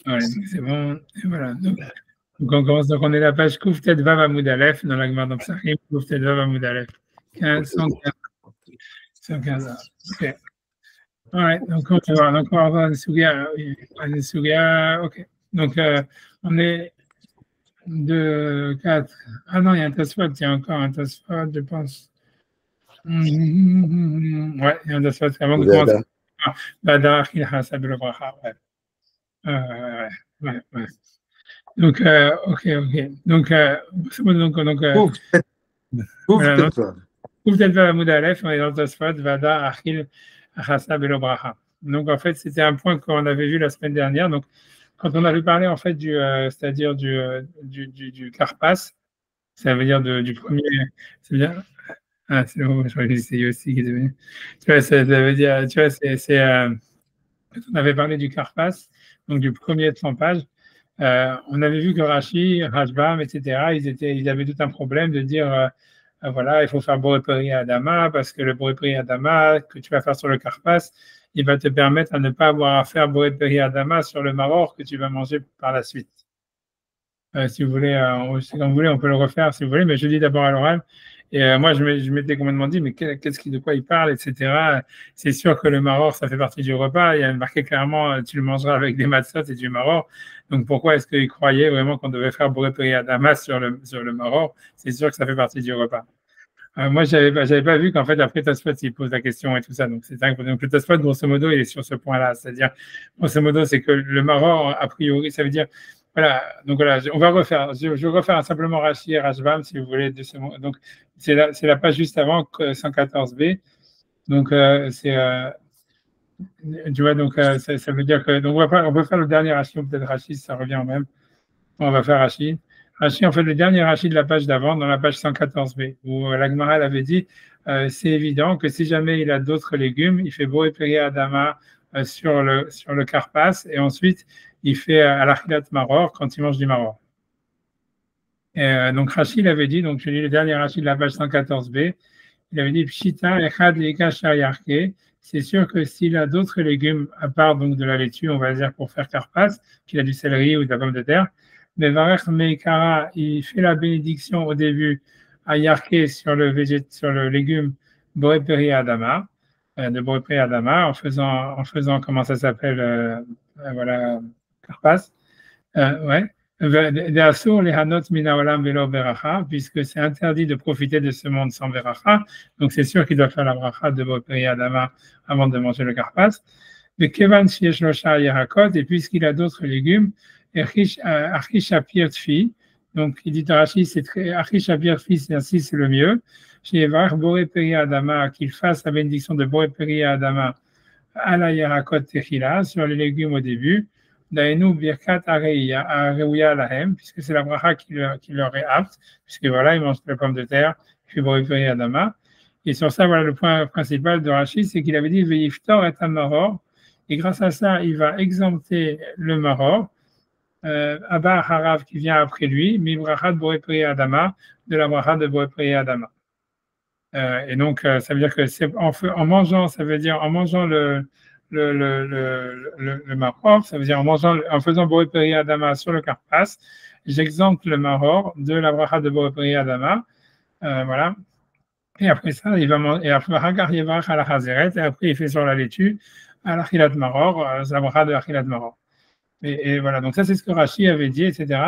Ouais, donc c'est bon. Et voilà. Donc on commence. Donc on est à la page Kouftet Vav Amoud Aleph dans la Gemara dans Psachim. Kouftet Vav Amoud Aleph. 115. 115. Ok. Ouais, donc on va voir. Donc on va voir une Sugia. Une Sugia. Ok. Donc on est 2, 4. Ah non, il y a un Tosfot. Il y a encore un Tosfot, je pense. Ouais, il y a un Tosfot avant de commencer. Ouvert. Badar Achil Hasab le Bracha. Ouais. Ouais, ouais. Donc, ok. Donc, c'est bon, donc Ouf, ouf, voilà, donc, peut-être. Ouvdet Vahamud Aleph, on est dans le Tosfot, Vada, Achil, Achasa, Belo Bracha. Donc, en fait, c'était un point qu'on avait vu la semaine dernière. Donc, quand on avait parlé, en fait, c'est-à-dire du Karpas, ça veut dire du premier, ça veut dire, ah, c'est bon, je crois que c'est Yossi qui est devenu. Tu vois, ça veut dire, tu vois, on avait parlé du Karpas, donc du premier de 100 pages. On avait vu que Rashi, Rashbam, etc., ils avaient tout un problème de dire, voilà, il faut faire Boré Adama, parce que le Boré Adama que tu vas faire sur le Karpas, il va te permettre à ne pas avoir à faire Boré Adama sur le maror que tu vas manger par la suite. Si vous voulez, quand vous voulez, on peut le refaire si vous voulez, mais je dis d'abord à l'oral. Et moi, je m'étais complètement dit, mais de quoi il parle, etc. C'est sûr que le maror, ça fait partie du repas. Il y a marqué clairement, tu le mangeras avec des matzot et du maror. Donc pourquoi est-ce qu'il croyait vraiment qu'on devait faire boré à Damas sur le maror? C'est sûr que ça fait partie du repas. Moi, j'avais pas vu qu'en fait, après Tosfot, il pose la question et tout ça. Donc, c'est dingue. Donc, le Tosfot, grosso modo, il est sur ce point-là. C'est-à-dire, grosso modo, c'est que le maror, a priori, ça veut dire, voilà. Donc, voilà, on va refaire. Je vais refaire simplement Rashi et Rashbam, si vous voulez. Donc, c'est la page juste avant, 114b. Donc, tu vois, donc, ça veut dire que, donc, on peut faire le dernier Rashi, ou peut-être Rashi, ça revient au même. On va faire Rashi. Rashi, en fait, le dernier Rashi de la page d'avant, dans la page 114b, où la Gemara avait dit, c'est évident que si jamais il a d'autres légumes, il fait Boré Adama sur le Karpas, et ensuite, il fait à l'Achilat Maror quand il mange du Maror. Et, donc, Rashi l'avait dit, donc je lis le dernier Rashi de la page 114b, il avait dit, Pshita Echad Leka Shariarke, c'est sûr que s'il a d'autres légumes, à part donc de la laitue, on va dire pour faire Karpas, qu'il a du céleri ou de la pomme de terre, mais Varech Meikara, il fait la bénédiction au début à Yarke sur le légume Boré Adama, de Boré Adama, en faisant comment ça s'appelle, voilà, Karpas. Ouais. Puisque c'est interdit de profiter de ce monde sans veracha. Donc c'est sûr qu'il doit faire la bracha de Boré Adama avant de manger le karpas. Mais Kevan Shiesh Loshar Yerakot, et puisqu'il a d'autres légumes, Achisha Pirtfi, donc il dit à Rashi, c'est très Achisha Pirtfi, c'est ainsi, c'est le mieux. Chez Varach Boré Adama, qu'il fasse la bénédiction de Boré Adama à la Yerakot Techila, sur les légumes au début. Daenu Birkat Areuya Lahem, puisque c'est la bracha qui leur est apte, puisque voilà, ils mangent la pomme de terre, puis Boré Adama. Et sur ça, voilà le point principal de Rachid, c'est qu'il avait dit Veiftor et Maror, et grâce à ça, il va exempter le Maror, Abba Harav qui vient après lui, Mibrachat Boré Adama, de la bracha de Boré Adama. Et donc, ça veut dire que c'est en mangeant, ça veut dire en mangeant le maror, ça veut dire en faisant Boré Adama sur le karpas, j'exempte le maror de la bracha de Boré Adama, voilà. Et après ça, il va et après Hagar Yevarach à la Hazeret, et après il fait sur la laitue à l'Achilat Maror, la bracha de l'Achilat Maror. Et voilà, donc ça c'est ce que Rashi avait dit, etc.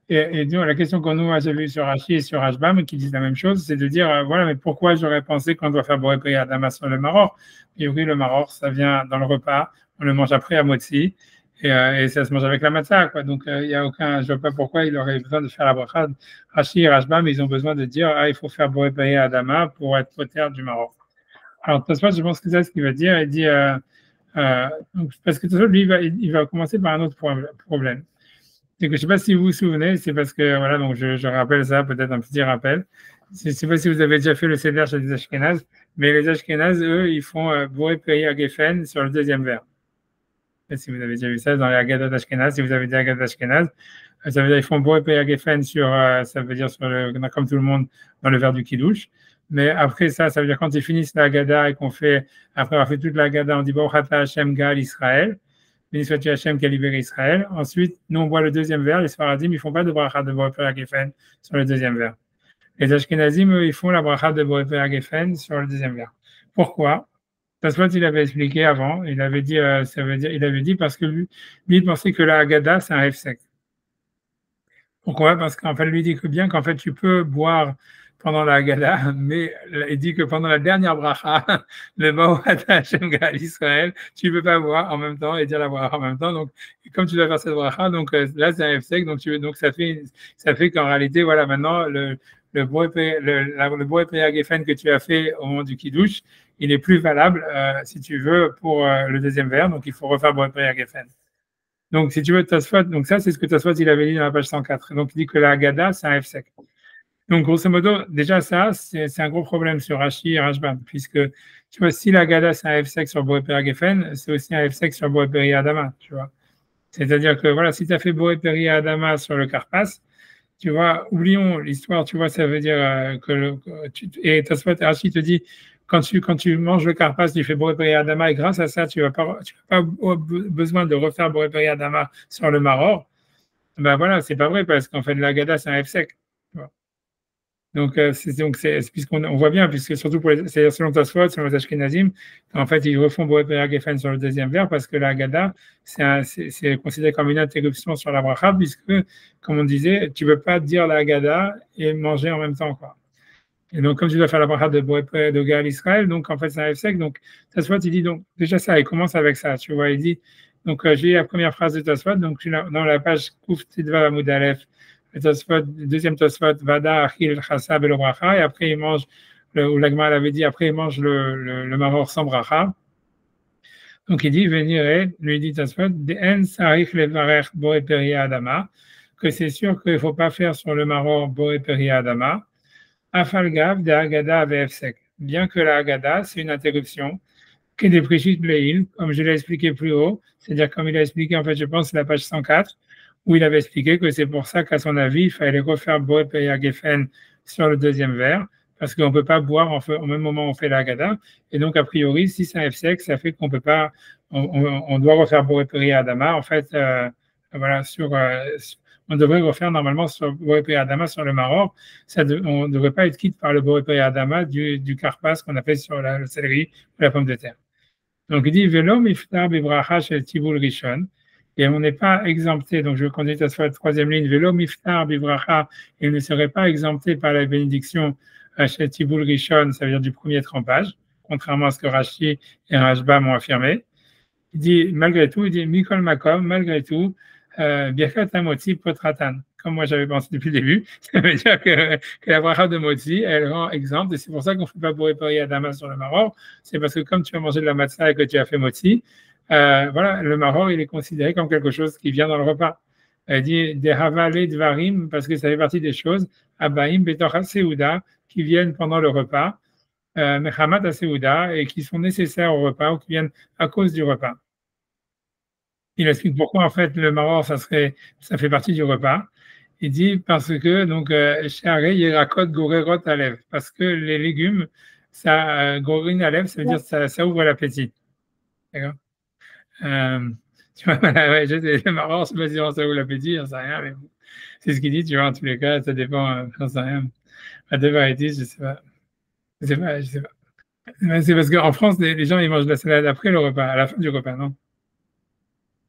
Et donc, la question qu'on nous a vue sur Rashi et sur Rashbam, qui disent la même chose, c'est de dire, voilà, mais pourquoi j'aurais pensé qu'on doit faire Boré Adama sur le Maror? Et oui, le Maror, ça vient dans le repas, on le mange après à Motzi, et ça se mange avec la matzah, quoi. Donc, il y a aucun, je vois pas pourquoi il aurait besoin de faire la bracha. Rashi et Rashbam, ils ont besoin de dire, il faut faire Boré Adama pour être poter du Maror. Alors, Tosfot, je pense que c'est ce qu'il va dire. Il dit, parce que Tosfot, lui, il va commencer par un autre problème. C'est que je ne sais pas si vous vous souvenez, c'est parce que, voilà, donc je rappelle ça, peut-être un petit rappel. Je ne sais pas si vous avez déjà fait le Seder chez les Ashkénazes, mais les Ashkénazes, eux, ils font Boré à Geffen sur le deuxième verre. Je ne sais pas si vous avez déjà vu ça dans les Haggadah d'Ashkénaz, si vous avez des Haggadah d'Ashkénaz, ça veut dire qu'ils font Boré à Geffen sur, ça veut dire comme tout le monde, dans le verre du Kiddush. Mais après ça, ça veut dire quand ils finissent la Haggadah et qu'on fait, après avoir fait toute la Haggadah, on dit Baruch Ata Hashem Gal Israël. béni soit-tu Hachem qui a libéré Israël. Ensuite, nous on boit le deuxième verre, les Sfaradim, ils font pas de bracha de Boré Peri Geffen sur le deuxième verre. Les Ashkenazim, eux, ils font la bracha de Boré Peri Geffen sur le deuxième verre. Pourquoi? Tasfot, il avait expliqué avant, il avait dit, ça veut dire, il avait dit parce que lui il pensait que la Haggadah, c'est un hefsek. Pourquoi? Parce qu'en fait, lui dit que bien qu'en fait, tu peux boire pendant la Haggadah, mais il dit que pendant la dernière bracha, le Ma'at Hashem Gal Israël, tu ne peux pas boire en même temps et dire la bracha en même temps. Donc, comme tu dois faire cette bracha, donc là, c'est un hefsek, donc ça fait qu'en réalité, voilà, maintenant, le Boré Peri Geffen que tu as fait au moment du Kiddush, il est plus valable, si tu veux, pour le deuxième verre. Donc, il faut refaire Boré Peri Geffen. Donc, si tu veux, Tosfot, donc ça, c'est ce que Tosfot, il avait dit dans la page 104. Donc, il dit que la Haggadah, c'est un hefsek. Donc, grosso modo, déjà, ça, c'est un gros problème sur Rashi et Rashbam, puisque, tu vois, si la Haggadah, c'est un hefsek sur Boré Peri Geffen, c'est aussi un hefsek sur Boré Peri Adama, tu vois. C'est-à-dire que, voilà, si tu as fait Boré Peri Adama sur le Karpas, tu vois, oublions l'histoire, tu vois, ça veut dire et Tosfot et Rashi te dit, quand tu manges le karpas, tu fais Boré Peri Adama, et grâce à ça, tu n'as pas besoin de refaire Boré Peri Adama sur le maror. Ben voilà, c'est pas vrai, parce qu'en fait, la Haggadah, c'est un hefsek. Donc, puisqu'on voit bien, puisque surtout c'est selon Tosfot, selon les Ashkenazim, en fait, ils refont Boré Peri Geffen sur le deuxième verre, parce que la Haggadah, c'est considéré comme une interruption sur la bracha, puisque, comme on disait, tu ne peux pas dire la Haggadah et manger en même temps, quoi. Et donc, comme tu dois faire la bracha de Boré Peri de Gal Israël, donc en fait, c'est un hefsek. Donc, Tosfot, il dit donc, déjà ça, il commence avec ça, tu vois, il dit, donc, j'ai la première phrase de Tosfot, donc, dans la page Kouf Tidva Amud Aleph, le deuxième Tosfot, Vada Achil Chassa Belo Bracha, et après, il mange, ou l'Agma l'avait dit, après, il mange le maror sans bracha. Donc, il dit, venir, lui dit Tosfot, En Sarich Levarech Boré Peri Adama, que c'est sûr qu'il ne faut pas faire sur le maror Boré Peri Adama. Afalgav de Haggadah Vefsek. Bien que la Haggadah, c'est une interruption, qui est des Prishit Bleil, comme je l'ai expliqué plus haut, c'est-à-dire comme il a expliqué, en fait, je pense, c'est la page 104, où il avait expliqué que c'est pour ça qu'à son avis, il fallait refaire Boré Peri Geffen sur le deuxième verre, parce qu'on ne peut pas boire au même moment où on fait la Haggadah, et donc, a priori, si c'est un Hefsek, ça fait qu'on peut pas, on doit refaire Boré Peri Adama, en fait, voilà, on devrait refaire normalement sur Boré Peri Adama sur le maror. On ne devrait pas être quitte par le Boré Peri Adama du karpas qu'on a fait sur le céleri ou la pomme de terre. Donc il dit Velo miftar bibracha shel tibul rishon. Et on n'est pas exempté, donc je continue à la troisième ligne, Velo miftar bibracha, il ne serait pas exempté par la bénédiction shel tibul rishon, ça veut dire du premier trempage, contrairement à ce que Rashi et Rashbam ont affirmé. Il dit, malgré tout, il dit, Mikol Makom, malgré tout, Birkat Motzi Potratan. Comme moi j'avais pensé depuis le début, ça veut dire que la bracha de Motzi, elle rend exempte, et c'est pour ça qu'on ne fait pas Boré Peri Adama sur le maror. C'est parce que comme tu as mangé de la matzah et que tu as fait Motzi, voilà, le maror, il est considéré comme quelque chose qui vient dans le repas. Elle dit, des Havale Dvarim, parce que ça fait partie des choses, Abaim Betocha Seuda, qui viennent pendant le repas, Mechamat Seuda, et qui sont nécessaires au repas ou qui viennent à cause du repas. Il explique pourquoi en fait le maror ça fait partie du repas. Il dit parce que donc Yerakot Gorerot Alev, parce que les légumes ça Gorin Alev, ça veut dire ça ouvre l'appétit. D'accord. Tu vois, ouais, le maror, c'est pas si ça ouvre l'appétit, j'en sais rien, mais bon. C'est ce qu'il dit, tu vois, en tous les cas, ça dépend, j'en sais rien. La vérité, je sais pas. Je sais pas, je sais pas. C'est parce qu'en France, les gens ils mangent de la salade après le repas, à la fin du repas, non?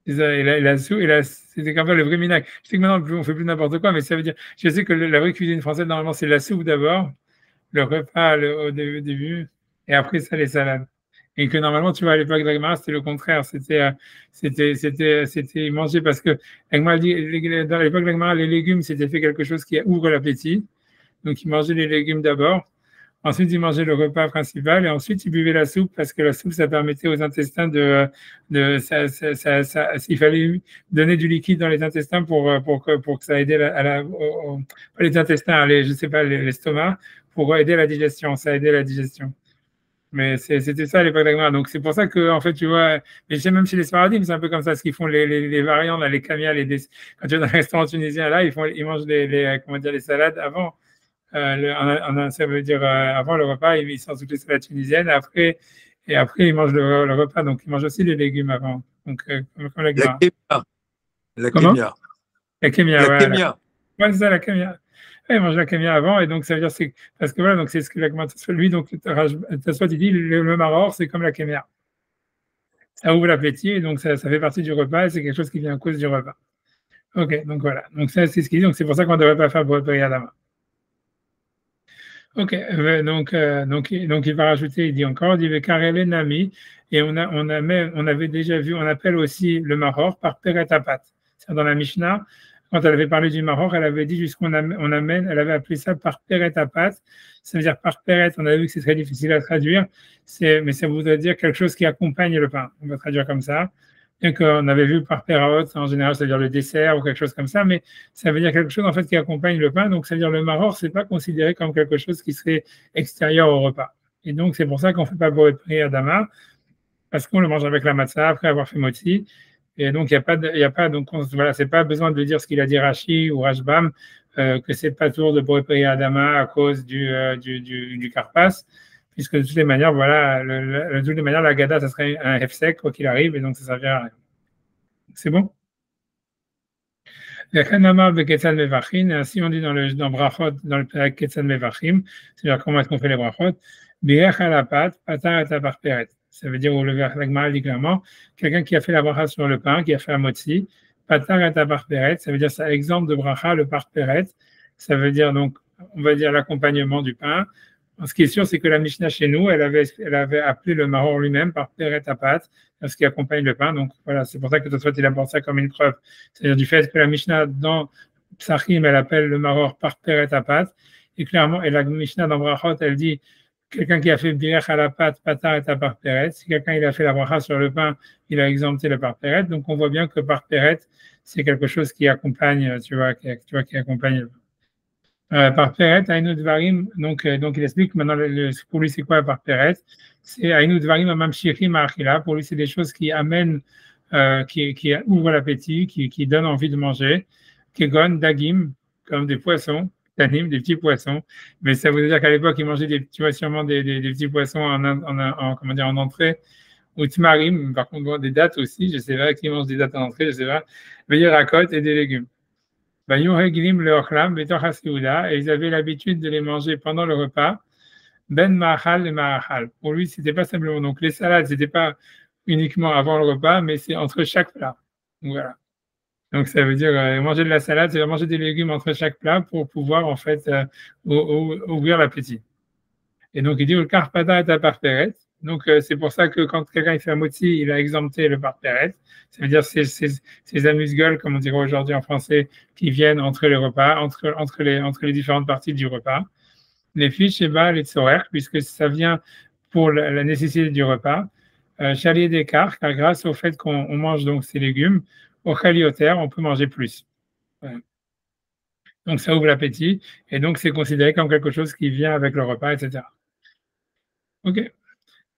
C'était quand même le vrai minac. Je sais que maintenant, on ne fait plus n'importe quoi, mais ça veut dire, je sais que la vraie cuisine française, normalement, c'est la soupe d'abord, le repas au début, et après ça, les salades. Et que normalement, tu vois, à l'époque de la Gemara, c'était le contraire. C'était manger parce que, dans l'époque de la Gemara, les légumes, c'était fait quelque chose qui ouvre l'appétit. Donc, ils mangeaient les légumes d'abord. Ensuite, ils mangeaient le repas principal et ensuite, ils buvaient la soupe parce que la soupe, ça permettait aux intestins il fallait donner du liquide dans les intestins pour que ça aidait pas les intestins, je sais pas, l'estomac, pour aider la digestion. Ça aidait la digestion. Mais c'était ça à l'époque d'Agmar. Donc, c'est pour ça que, en fait, tu vois, mais même chez les Sfaradim, c'est un peu comme ça, ce qu'ils font les variantes, là, les kamias, quand tu es dans un restaurant tunisien, là, ils mangent comment dire, les salades avant. Ça veut dire avant le repas, ils sortent toutes les salades tunisiennes. Après, et après, il mange le repas, donc il mange aussi les légumes avant, donc comme la La Gemara. kémia. La Comment? kémia. La kémia, La voilà. kémia. Ouais, c'est ça, la kémia. Ouais, il mange la kémia avant, et donc ça veut dire, c'est parce que voilà, donc c'est ce que la Gemara lui, donc Tosfot, il dit, le maror, c'est comme la kémia. Ça ouvre l'appétit, et donc ça fait partie du repas, et c'est quelque chose qui vient à cause du repas. Ok, donc voilà. Donc ça, c'est ce qu'il dit. Donc c'est pour ça qu'on ne devrait pas faire Boré Adama. Ok, donc il va rajouter, il dit encore, il dit Vekarele Nami, et on avait déjà vu, on appelle aussi le Mahor par Peretapat. C'est dans la Mishnah, quand elle avait parlé du Mahor, elle avait dit jusqu'on amène, elle avait appelé ça par Peretapat. Ça veut dire par Peret, on a vu que c'est très difficile à traduire, mais ça voudrait dire quelque chose qui accompagne le pain. On va traduire comme ça. Bien qu'on avait vu par Peraot, en général, c'est-à-dire le dessert ou quelque chose comme ça, mais ça veut dire quelque chose en fait qui accompagne le pain. Donc, ça veut dire le maror, c'est pas considéré comme quelque chose qui serait extérieur au repas. Et donc, c'est pour ça qu'on ne fait pas Boré Adama, parce qu'on le mange avec la matzah après avoir fait motzi. Et donc, il y a pas, donc, voilà, c'est pas besoin de dire ce qu'il a dit Rashi ou Rashbam, que c'est pas tour de Boré Adama à cause du Karpas, puisque de toutes les manières, voilà, de toutes les manières, la Gada, ça serait un hefsek, quoi qu'il arrive, et donc ça servira à rien. C'est bon? Ainsi on dit dans Brachot, dans le Perek Ketzad Mevachim, c'est-à-dire comment est-ce qu'on fait les Brachot, Biech à la pâte, patar et taparperet. Ça veut dire, où le Gemara dit clairement, quelqu'un qui a fait la bracha sur le pain, qui a fait un motzi, patar et taparperet, ça veut dire, ça exemple de bracha, le parperet, ça veut dire donc, on va dire l'accompagnement du pain. Ce qui est sûr, c'est que la Mishnah chez nous, elle avait appelé le maror lui-même par peret apat, ce qui accompagne le pain. Donc voilà, c'est pour ça que Tosfot il apporte ça comme une preuve. C'est-à-dire du fait que la Mishnah dans Psachim, elle appelle le maror par peret apat, et clairement, et la Mishnah dans Brachot, elle dit quelqu'un qui a fait birech à la pâte, patar et par peret. Si quelqu'un il a fait la bracha sur le pain, il a exempté le par peret. Donc on voit bien que par peret, c'est quelque chose qui accompagne, qui accompagne le pain. Par Peret, Aïnou Dvarim, donc il explique maintenant pour lui c'est quoi par Peret? C'est Aïnou Dvarim Amam Shirim Achila. Pour lui, c'est des choses qui amènent, qui ouvrent l'appétit, qui donnent envie de manger. Kegon, Dagim, comme des poissons, Tanim, des petits poissons. Mais ça veut dire qu'à l'époque, il mangeait tu vois, sûrement des petits poissons comment dire, en entrée. Ou Tmarim, par contre, bon, des dattes aussi, je sais pas, qui mange des dattes en entrée, je sais pas. Veillez racotte et des légumes. Et ils avaient l'habitude de les manger pendant le repas. Ben Mahal et Mahal. Pour lui, c'était pas simplement. Donc, les salades, c'était pas uniquement avant le repas, mais c'est entre chaque plat. Donc, voilà. Donc, ça veut dire manger de la salade, c'est manger des légumes entre chaque plat pour pouvoir, en fait, ouvrir l'appétit. Et donc, il dit, le carpada est à parperet. Donc, c'est pour ça que quand quelqu'un il fait un motzi, il a exempté le parperet. Ça veut dire ces amuse-gueules, comme on dirait aujourd'hui en français, qui viennent entre les repas, entre les différentes parties du repas. Les fiches, et bas, les tzorer, puisque ça vient pour la nécessité du repas. Chalier d'écart, car grâce au fait qu'on mange donc ces légumes, au chaliotaire, on peut manger plus. Voilà. Donc, ça ouvre l'appétit, et donc c'est considéré comme quelque chose qui vient avec le repas, etc. OK.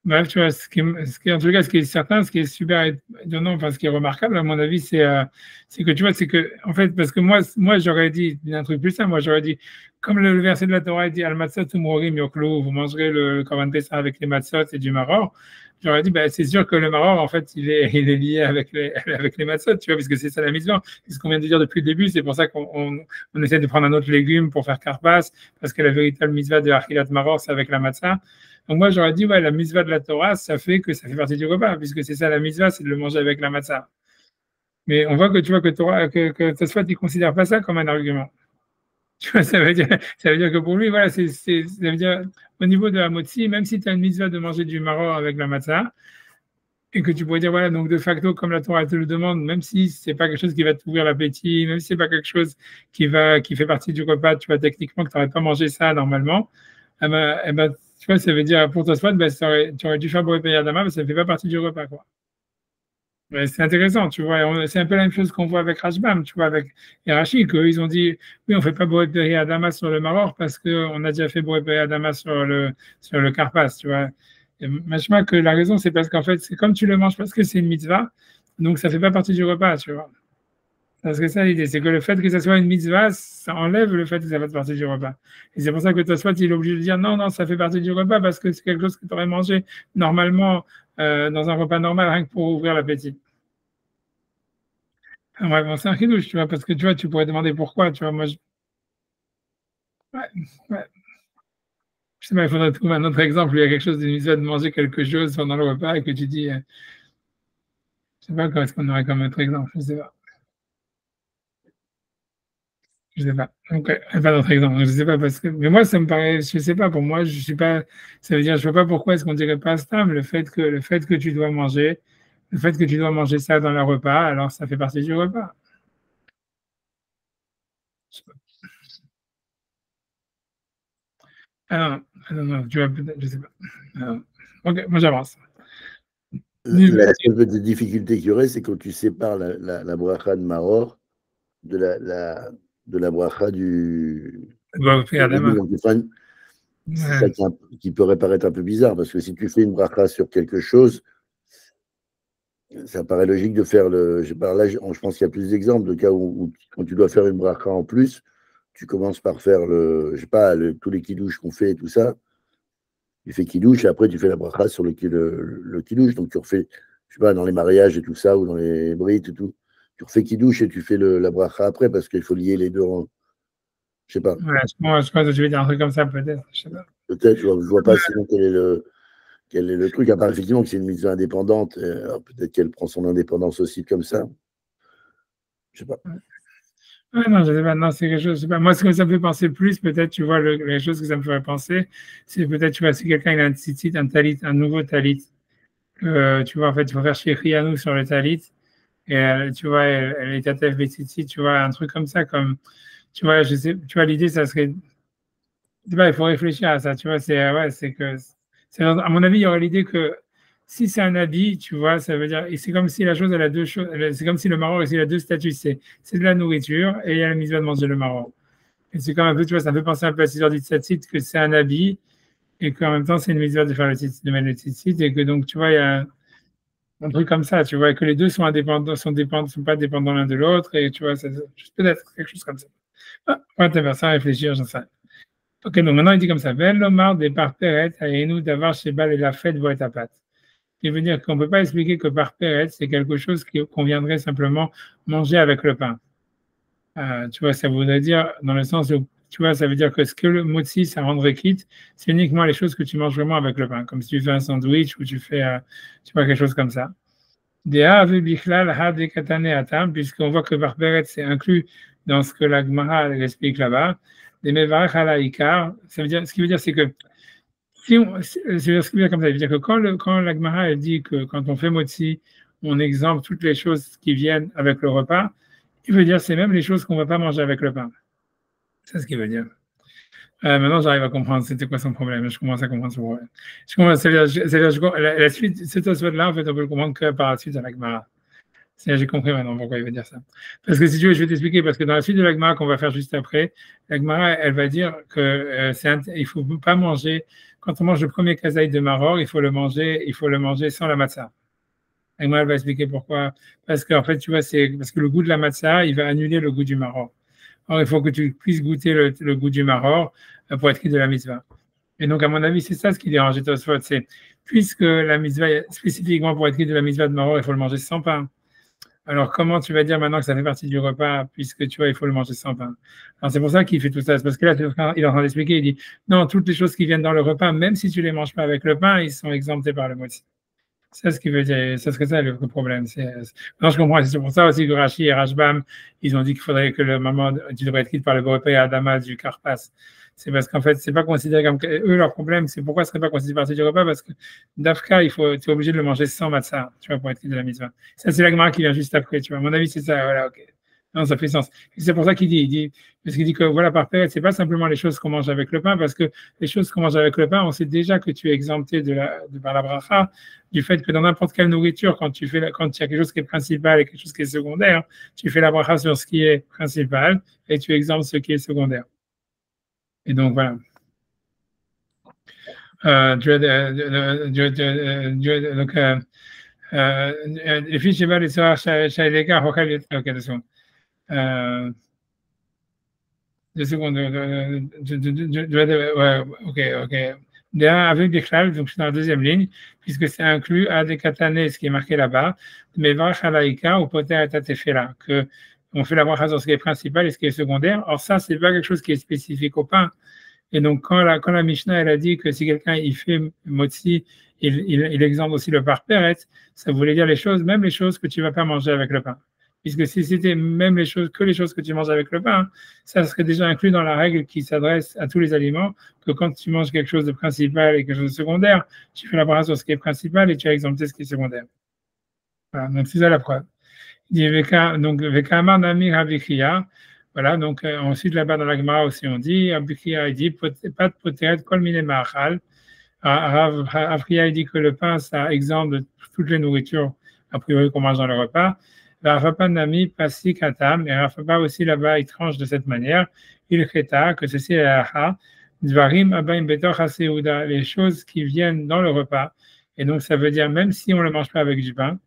Bref, tu vois, en tout cas, ce qui est certain, ce qui est super étonnant, enfin, ce qui est remarquable, à mon avis, c'est que tu vois, c'est que, en fait, parce que moi j'aurais dit un truc plus simple, moi, j'aurais dit, comme le verset de la Torah dit, Al-Matzot umrorim yoklo, vous mangerez le Korban Pessah avec les matzot et du maror. J'aurais dit, c'est sûr que le maror, en fait, il est lié avec les matzot, tu vois, parce que c'est ça la mitzvah. C'est ce qu'on vient de dire depuis le début, c'est pour ça qu'on essaie de prendre un autre légume pour faire karpas, parce que la véritable mitzvah de Achilat Maror, c'est avec la matzah. Donc moi, j'aurais dit, ouais, la mitzvah de la Torah, ça fait partie du repas, puisque c'est ça la mitzvah, c'est de le manger avec la matzah. Mais on voit que tu vois que Tosfot, il ne considère pas ça comme un argument. Tu vois, ça veut dire que pour lui, voilà, ça veut dire, au niveau de la motzi, même si tu as une mitzvah de manger du maror avec la matzah, et que tu pourrais dire, voilà, donc de facto, comme la Torah te le demande, même si c'est pas quelque chose qui va t'ouvrir l'appétit, même si c'est pas quelque chose qui fait partie du repas, tu vois, techniquement, que tu n'aurais pas mangé ça normalement, eh ben, tu vois, ça veut dire, pour Tosfot, tu aurais dû faire Boré Adama, mais ça ne fait pas partie du repas, quoi. C'est intéressant, tu vois. C'est un peu la même chose qu'on voit avec Rashbam, tu vois, avec Hirachi, qu'ils ont dit, oui, on ne fait pas Boré Adama sur le Maror parce qu'on a déjà fait Boré Adama sur le Karpas, tu vois. Et machma que la raison, c'est parce qu'en fait, c'est comme tu le manges parce que c'est une mitzvah, donc ça ne fait pas partie du repas, tu vois. Parce que ça, l'idée, c'est que le fait que ça soit une mitzvah, ça enlève le fait que ça fasse partie du repas. Et c'est pour ça que Tosfot, il est obligé de dire non, non, ça fait partie du repas parce que c'est quelque chose que tu aurais mangé normalement dans un repas normal, rien que pour ouvrir l'appétit. Enfin, bref, bon, c'est un chidouche, tu vois, parce que tu vois, tu pourrais demander pourquoi, tu vois, moi, ouais, ouais. Je sais pas, il faudrait trouver un autre exemple où il y a quelque chose d'une mitzvah de manger quelque chose pendant le repas et que tu dis, je sais pas, comment est-ce qu'on aurait comme autre exemple, je sais pas. Je sais pas. Donc, pas d'autre exemple. Je sais pas parce que, mais moi, ça me paraît, je sais pas, pour moi, je suis pas, ça veut dire, je vois pas pourquoi est-ce qu'on dirait pas stam, le fait que tu dois manger, le fait que tu dois manger ça dans le repas, alors ça fait partie du repas. Je sais pas. Ah non, ah non, non, tu vois, peut-être, je sais pas. Ah non. Ok, moi j'avance. La seule petite difficulté qu'il y aurait, c'est quand tu sépares la bracha de Maror de la bracha du. Bon, regarde, demain. C'est Ouais, ça qui peut paraître un peu bizarre, parce que si tu fais une bracha sur quelque chose, ça paraît logique de faire le. Je sais pas, là, je pense qu'il y a plus d'exemples de cas où, quand tu dois faire une bracha en plus, tu commences par faire je sais pas, tous les kidouches qu'on fait et tout ça. Tu fais kidouche et après tu fais la bracha sur le kidouche. Donc tu refais, je sais pas, dans les mariages et tout ça, ou dans les brites et tout. Tu refais kidouche et tu fais la bracha après parce qu'il faut lier les deux. Je sais pas. ouais, je pense que je vais dire un truc comme ça, peut-être, je sais pas. Peut-être, je vois pas sinon quel est le truc, à part effectivement que c'est une mitzvah indépendante. Peut-être qu'elle prend son indépendance aussi comme ça. Je sais pas. Ouais, non, je sais pas, non, c'est quelque chose, je sais pas. Moi, ce que ça me fait penser plus, peut-être, tu vois, les choses que ça me ferait penser, c'est peut-être, tu vois, si quelqu'un il a un tzitzit, un talit, un nouveau talit, tu vois, en fait, il faut faire Shechrianou sur le talit, et tu vois, elle est Tatef Betsitsi, tu vois, un truc comme ça, comme, tu vois, je sais, tu vois, l'idée, ça serait, je sais pas, il faut réfléchir à ça, tu vois, c'est, ouais, c'est que, à mon avis, il y aurait l'idée que si c'est un habit, tu vois, ça veut dire, et c'est comme si la chose, elle a deux choses, c'est comme si le maror, il a deux statuts, c'est de la nourriture, et il y a la mise de manger le maror. Et c'est comme un peu, tu vois, ça me fait penser un peu à cette histoire du tzatzit, que c'est un habit, et qu'en même temps, c'est une mise de faire le tzatzit, de mettre le tzatzit, et que donc, tu vois, il y a un truc comme ça, tu vois, que les deux sont indépendants, sont pas dépendants l'un de l'autre, et tu vois, peut-être quelque chose comme ça. Ah, ouais, t'as ça à réfléchir, j'en sais rien. Ok, donc maintenant il dit comme ça, Ben lomar de par peret, ayenu d'avoir chez Bal et la fête voit ta patte. Ce qui veut dire qu'on ne peut pas expliquer que par peret, c'est quelque chose qu'on viendrait simplement manger avec le pain. Tu vois, ça voudrait dire, dans le sens où, tu vois, ça veut dire que ce que le motzi, ça rendrait quitte, c'est uniquement les choses que tu manges vraiment avec le pain, comme si tu fais un sandwich ou tu fais, tu vois, quelque chose comme ça. Puisqu'on voit que Barberet c'est inclus dans ce que la Gemara explique là-bas. Des Mevarech ala Ikar, ça veut dire, ce qui veut dire, c'est que si on, ce qui veut dire comme ça, il veut dire que quand la Gemara elle dit que quand on fait motzi, on exempte toutes les choses qui viennent avec le repas, il veut dire c'est même les choses qu'on ne va pas manger avec le pain. C'est ce qu'il veut dire. Maintenant, j'arrive à comprendre c'était quoi son problème. Je commence à comprendre son problème. Je commence, la suite, cet aspect-là, en fait, on peut le comprendre que par la suite à la Gemara. J'ai compris maintenant pourquoi il veut dire ça. Parce que si tu veux, je vais t'expliquer, parce que dans la suite de l'agmara qu'on va faire juste après, l'agmara, elle va dire que il faut pas manger, quand on mange le premier kazaï de maror, il faut le manger sans la matzah. L'agmara, elle va expliquer pourquoi. Parce qu'en fait, tu vois, c'est parce que le goût de la matzah, il va annuler le goût du maror. Or, il faut que tu puisses goûter le goût du maror pour être quitte de la mitzvah. Et donc, à mon avis, c'est ça ce qui dérange Tosfot, c'est puisque la mitzvah, spécifiquement pour être quitte de la mitzvah de maror, il faut le manger sans pain. Alors, comment tu vas dire maintenant que ça fait partie du repas, puisque tu vois, il faut le manger sans pain? Alors, c'est pour ça qu'il fait tout ça. C'est parce que là, il est en train d'expliquer, il dit, non, toutes les choses qui viennent dans le repas, même si tu les manges pas avec le pain, ils sont exemptés par le motif. C'est ce qui veut dire, c'est ce que c'est le problème. Non, je comprends. C'est pour ça aussi que Rashi et Rashbam, ils ont dit qu'il faudrait que le moment, tu devrais être quitte par le repas et Adama du Karpas. C'est parce qu'en fait, c'est pas considéré comme, eux, leur problème, c'est pourquoi ce serait pas considéré partie du repas, parce que d'Afka, tu es obligé de le manger sans matzah, tu vois, pour être quitte de la mitzvah. Ça, c'est la Gemara qui vient juste après, tu vois. À mon avis, c'est ça, voilà, ok. Non, ça fait sens. C'est pour ça parce qu'il dit que voilà, par période, c'est pas simplement les choses qu'on mange avec le pain, parce que les choses qu'on mange avec le pain, on sait déjà que tu es exempté par la bracha, du fait que dans n'importe quelle nourriture, quand il y a quelque chose qui est principal et quelque chose qui est secondaire, tu fais la bracha sur ce qui est principal et tu exemptes ce qui est secondaire. Et donc voilà. Les fiches, les soirs, ok, 2 secondes. 2 secondes. Ouais, ok. Avec des challes, donc je suis dans la deuxième ligne, puisque c'est inclus à des katanées, ce qui est marqué là-bas, mais vrachalaïka ou poter et tatefela, que on fait la bracha sur ce qui est principal et ce qui est secondaire. Or, ça, c'est pas quelque chose qui est spécifique au pain. Et donc, quand la Mishnah, elle a dit que si quelqu'un il fait motzi, il exempte aussi le parperet, ça voulait dire les choses, même les choses que tu vas pas manger avec le pain. Puisque si c'était même les choses, que les choses que tu manges avec le pain, ça serait déjà inclus dans la règle qui s'adresse à tous les aliments, que quand tu manges quelque chose de principal et quelque chose de secondaire, tu fais la bracha sur ce qui est principal et tu as exempté ce qui est secondaire. Voilà, donc c'est ça la preuve. Il dit donc Vekama Nami Ravikriya. Voilà, donc ensuite là-bas dans la Gemara aussi on dit, Ravikriya il dit pas de poteret kol mine ma'achal. Ravikriya il dit que le pain ça exempte de toutes les nourritures a priori qu'on mange dans le repas. Rafapa Nami Pasi Katam, et Rafapa aussi là-bas il tranche de cette manière. Il cheta que ceci est la Dvarim Abaim Betor Haseuda, les choses qui viennent dans le repas. Et donc ça veut dire même si on ne le mange pas avec du pain,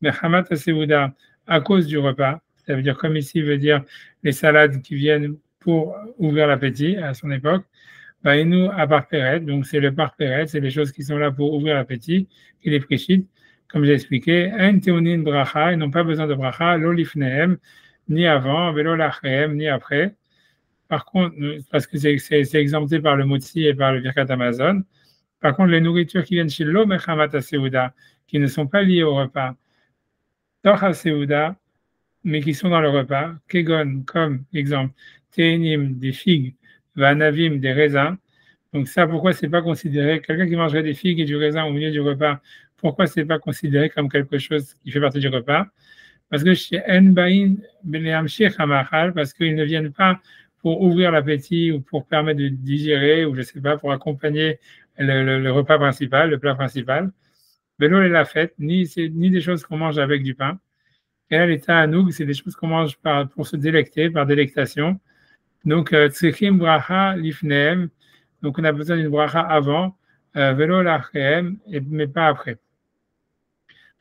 mais Hamat Haseuda à cause du repas, ça veut dire comme ici veut dire les salades qui viennent pour ouvrir l'appétit à son époque. Et nous à parperet, donc c'est le parperet, c'est les choses qui sont là pour ouvrir l'appétit, qui les préchitent. Comme j'ai expliqué, un théonin bracha, ils n'ont pas besoin de bracha, l'olifnehem, ni avant, velo lachem, ni après. Par contre, parce que c'est exempté par le motzi et par le birkat Amazon. Par contre, les nourritures qui viennent chez l'eau, mechamat seuda, qui ne sont pas liées au repas, toch seuda, mais qui sont dans le repas, kegon, comme exemple, ténim, des figues, vanavim, des raisins. Donc ça, pourquoi c'est pas considéré, quelqu'un qui mangerait des figues et du raisin au milieu du repas, pourquoi c'est pas considéré comme quelque chose qui fait partie du repas? Parce que chez Enbaïn, parce qu'ils ne viennent pas pour ouvrir l'appétit ou pour permettre de digérer ou je sais pas, pour accompagner le repas principal, le plat principal. Vélo et la fête, ni des choses qu'on mange avec du pain. Et là, l'état anoug, c'est des choses qu'on mange pour se délecter, par délectation. Donc, tzrichim bracha lifneem. Donc, on a besoin d'une bracha avant, vélo lachem, mais pas après.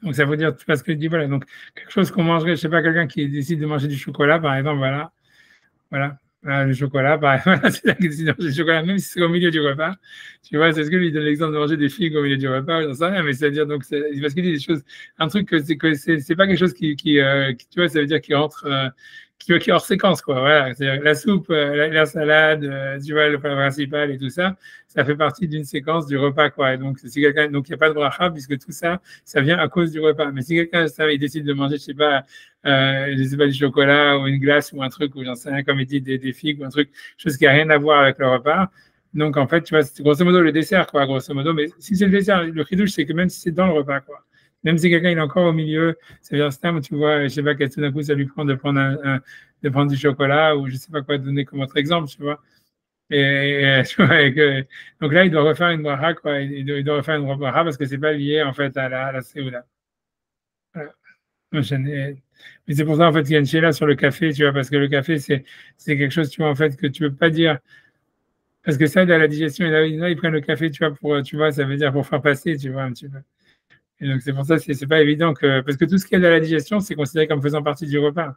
Donc, ça veut dire, parce que je dis, voilà, donc, quelque chose qu'on mangerait, je ne sais pas, quelqu'un qui décide de manger du chocolat, par exemple, voilà, le chocolat, par exemple, c'est ça qui décide de manger du chocolat, même si c'est au milieu du repas. Tu vois, c'est ce que lui donne l'exemple de manger des figues au milieu du repas, j'en sais rien, mais c'est-à-dire, donc, parce qu'il dit des choses, un truc que c'est pas quelque chose qui, tu vois, ça veut dire qu'il rentre, qui est hors séquence, quoi. Voilà, c'est-à-dire la soupe, la salade, tu vois, le plat principal et tout ça, ça fait partie d'une séquence du repas, quoi. Et donc, si quelqu'un, donc il n'y a pas de bracha puisque tout ça, ça vient à cause du repas. Mais si quelqu'un, il décide de manger, je sais pas, du chocolat ou une glace ou un truc, ou j'en sais rien, comme il dit, des figues ou un truc, chose qui n'a rien à voir avec le repas. Donc, en fait, tu vois, c'est grosso modo le dessert, quoi, grosso modo. Mais si c'est le dessert, le chidouche, c'est que même si c'est dans le repas, quoi. Même si quelqu'un il est encore au milieu, ça veut dire stam, tu vois, je sais pas, tout d'un coup, ça lui prend de prendre du chocolat ou je sais pas quoi donner comme autre exemple, tu vois. Tu vois, donc là, il doit refaire une bracha, quoi. Il doit refaire une bracha parce que c'est pas lié, en fait, à la séouda. Voilà. Mais c'est pour ça, en fait, qu'il y a une chéla sur le café, tu vois, parce que le café, c'est quelque chose, tu vois, en fait, que tu peux pas dire. Parce que ça aide à la digestion. Et là, ils prennent le café, tu vois, tu vois, ça veut dire pour faire passer, tu vois, un petit peu. Et donc, c'est pour ça que c'est pas évident que. Parce que tout ce qui aide à la digestion, c'est considéré comme faisant partie du repas.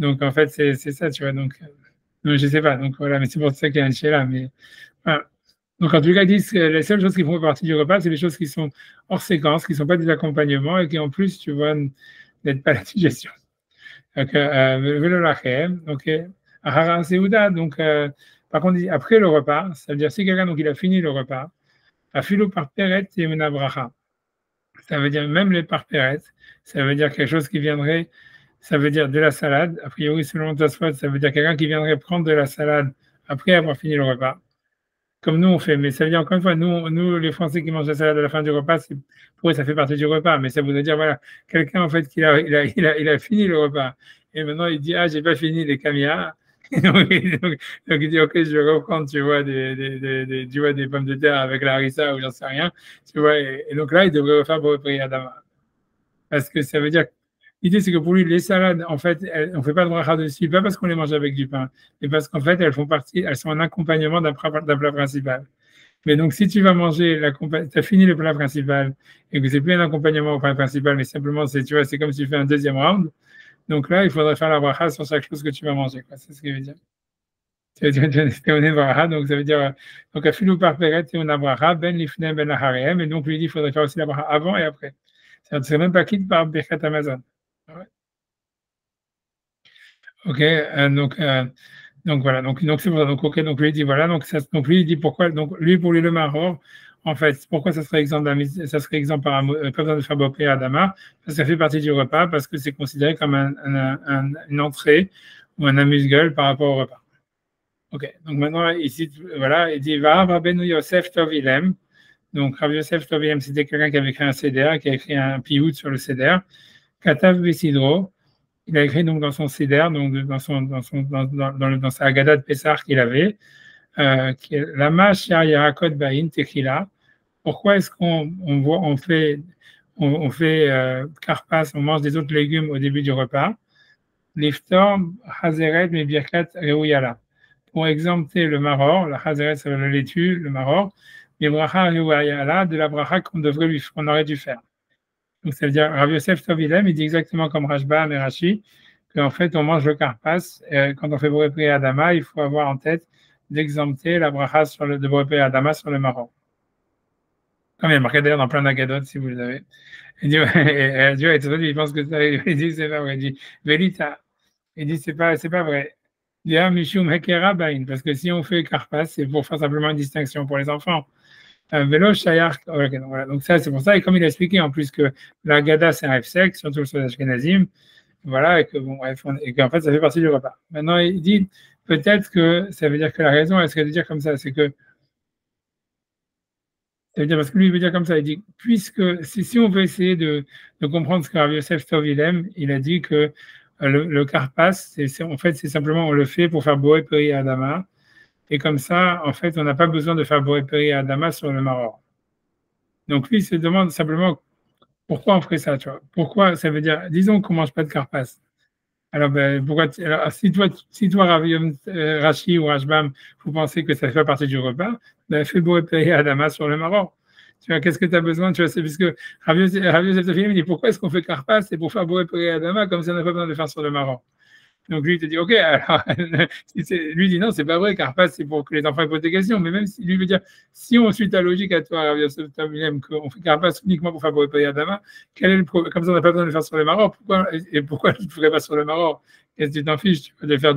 Donc, en fait, c'est ça, tu vois. Donc, je sais pas. Donc, voilà, mais c'est pour ça qu'il y a un chez là. Mais, voilà. Donc, en tout cas, ils disent que les seules choses qui font partie du repas, c'est les choses qui sont hors séquence, qui ne sont pas des accompagnements et qui, en plus, tu vois, n'aident pas à la digestion. Donc, donc, Ahara Seuda, donc, par contre, après le repas, ça veut dire si quelqu'un, donc, il a fini le repas, Afilo par Peret et Menabracha. Ça veut dire même les parpérettes, ça veut dire quelque chose qui viendrait, ça veut dire de la salade. A priori, selon Tosfot, ça veut dire quelqu'un qui viendrait prendre de la salade après avoir fini le repas. Comme nous, on fait. Mais ça veut dire, encore une fois, nous les Français qui mangent la salade à la fin du repas, pour eux, ça fait partie du repas. Mais ça voudrait dire, voilà, quelqu'un, en fait, il a fini le repas. Et maintenant, il dit, ah, j'ai pas fini les caméras. donc, il dit, ok, je vais reprendre, tu vois, des pommes de terre avec la harissa ou j'en sais rien, tu vois, et donc là, il devrait refaire pour prier Adama. Parce que ça veut dire, l'idée, c'est que pour lui, les salades, en fait, on ne fait pas de bracha dessus, pas parce qu'on les mange avec du pain, mais parce qu'en fait, elles sont un accompagnement d'un plat principal. Mais donc, si tu vas manger, tu as fini le plat principal et que c'est plus un accompagnement au plat principal, mais simplement, tu vois, c'est comme si tu fais un deuxième round. Donc là, il faudrait faire la bracha sur chaque chose que tu vas manger. C'est ce qu'il veut dire. Ça veut dire donc ça veut dire donc afilou par peret et una bracha ben lifnei ben lahareem, et donc lui dit il faudrait faire aussi la bracha avant et après. C'est même pas quitte par Birkat Amazon. Ouais. Ok, donc voilà, donc c'est pour ça. Donc ok, donc lui il dit voilà, donc lui il dit pourquoi, donc lui pour lui le maror, en fait, pourquoi ça serait exempt ça serait exempt par pas besoin de faire bopé à Adama, parce que ça fait partie du repas, parce que c'est considéré comme une entrée ou un amuse-gueule par rapport au repas. Ok, donc maintenant ici voilà, il dit va Rabbeinu Yosef Tov Ilem. Donc Rabbi Yosef Tov Ilem, c'était quelqu'un qui avait écrit un CDR, qui a écrit un piout sur le CDR. Katav Besidro, il a écrit donc dans son Sidder, donc dans sa Haggadah de Pessah qu'il avait, qui est Lama Shar Yarakot Bain Techila. Pourquoi est-ce on fait karpas, on mange des autres légumes au début du repas? Liftor Hazeret mais Birkat Reuyala. Pour exempter le maror, la Hazeret c'est le laitue, le maror, mais Bracha Reuyala de la bracha qu'on aurait dû faire. Donc, ça veut dire, Rav Yosef Tov Ilem, il dit exactement comme Rashbam et Rashi, qu'en fait, on mange le karpas. Quand on fait Boré Pri Adama, il faut avoir en tête d'exempter la bracha de Boré Pri Adama sur le marron. Comme il y a marqué d'ailleurs dans plein d'agadotes, si vous le savez. Il dit, il pense que ça, il dit, c'est pas vrai. Il dit, Velita. Il dit, c'est pas vrai. Il dit, Mishum Hekera Bain, parce que si on fait karpas, c'est pour faire simplement une distinction pour les enfants. Vélo Shayar, voilà. Donc ça, c'est pour ça. Et comme il a expliqué en plus que la Gada, c'est un F-sec, surtout sur l'Ashkenazim, voilà, et que bon, bref, et qu'en fait, ça fait partie du repas. Maintenant, il dit peut-être que ça veut dire que la raison, est-ce qu'elle veut dire comme ça, c'est que ça veut dire parce que lui, il veut dire comme ça. Il dit puisque si on veut essayer de comprendre ce que Rav Yosef Tov il a dit que le karpas, en fait, c'est simplement on le fait pour faire Boé Peri Adama. Et comme ça, en fait, on n'a pas besoin de faire Boré Peri Adama sur le maror. Donc lui, il se demande simplement pourquoi on ferait ça, tu vois. Pourquoi ça veut dire, disons qu'on ne mange pas de carpas. Alors, pourquoi alors, si toi Rashi ou Rashbam, vous pensez que ça fait partie du repas, fais Boré Peri Adama sur le maror. Tu vois, qu'est-ce que tu as besoin, tu vois, c'est puisque Rav Yosef il dit pourquoi est-ce qu'on fait carpas, c'est pour faire Boré Peri Adama, comme ça on n'a pas besoin de le faire sur le maror. Donc lui, il te dit, OK, alors, lui dit non, c'est pas vrai, Carpas, c'est pour que les enfants posent des questions. Mais même si lui veut dire, si on suit ta logique à toi, qu'on fait Carpas uniquement pour faire Boré Adama, quel est le problème? Comme ça, on n'a pas besoin de le faire sur le Maroc. Pourquoi tu ne ferais pas sur le Maroc? Qu'est-ce que tu t'en fiches, tu vois, de faire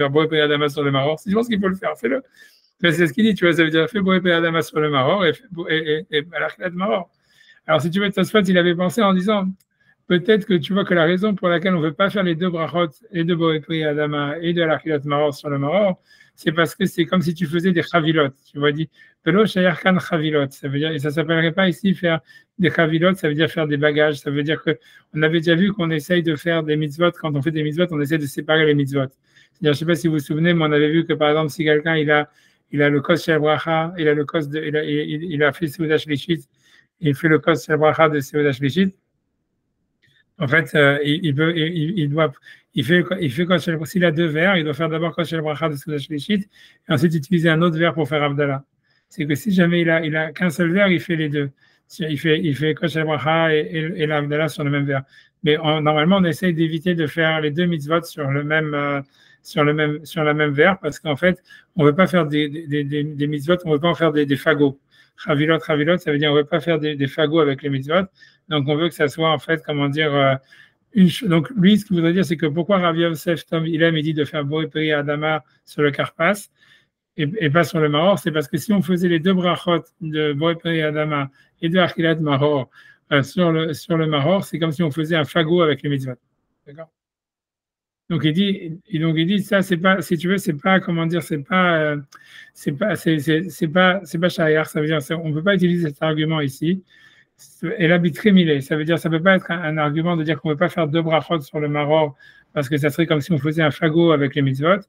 Boré Adama sur le Maroc? Si tu penses qu'il faut le faire, fais-le. C'est ce qu'il dit, tu vois, ça veut dire, fais Boré Adama sur le Maroc et à la Maroc. Alors, si tu veux, Tosfot, il avait pensé en disant, peut-être que tu vois que la raison pour laquelle on ne veut pas faire les deux brachot, et de Boré Pri Adama et de l'Achilat Maror sur le Maror, c'est parce que c'est comme si tu faisais des chavilot. Tu vois, dit, Pelo Shayar Khan chavilot. Ça veut dire, et ça ne s'appellerait pas ici faire des chavilot, ça veut dire faire des bagages. Ça veut dire qu'on avait déjà vu qu'on essaye de faire des mitzvot. Quand on fait des mitzvot, on essaie de séparer les mitzvot. C'est-à-dire, je ne sais pas si vous vous souvenez, mais on avait vu que par exemple, si quelqu'un il a le kos shel bracha, il a le kos il a fait Seudah Shlishit, il fait le kos shel bracha de Seudah Shlishit. En fait, il fait s'il a deux verres, il doit faire d'abord Koshel Bracha de Seudah Shlishit, et ensuite utiliser un autre verre pour faire Abdallah. C'est que si jamais il a qu'un seul verre, il fait les deux. Il fait Koshel Bracha et l'Abdallah sur le même verre. Mais normalement, on essaye d'éviter de faire les deux mitzvot sur la même verre, parce qu'en fait, on ne veut pas faire des mitzvot, on ne veut pas en faire des fagots. Chavilot, ça veut dire on ne veut pas faire des fagots avec les mitzvot. Donc, on veut que ça soit, en fait, comment dire, donc, lui, ce qu'il voudrait dire, c'est que pourquoi Rav Yosef Tov Ilem, il dit de faire Boré Peri Adama sur le Karpas et pas sur le Maror, c'est parce que si on faisait les deux brachot de Boré Peri Adama et de Achilat Maror sur le Maror, c'est comme si on faisait un fagot avec les mitzvot. D'accord? Donc il dit ça, c'est pas, si tu veux, c'est pas, comment dire, c'est pas shayar, ça veut dire, on ne peut pas utiliser cet argument ici. Et l'habitrim, ça veut dire, ça ne peut pas être un argument de dire qu'on ne peut pas faire deux brachot sur le maror, parce que ça serait comme si on faisait un fagot avec les mitzvot,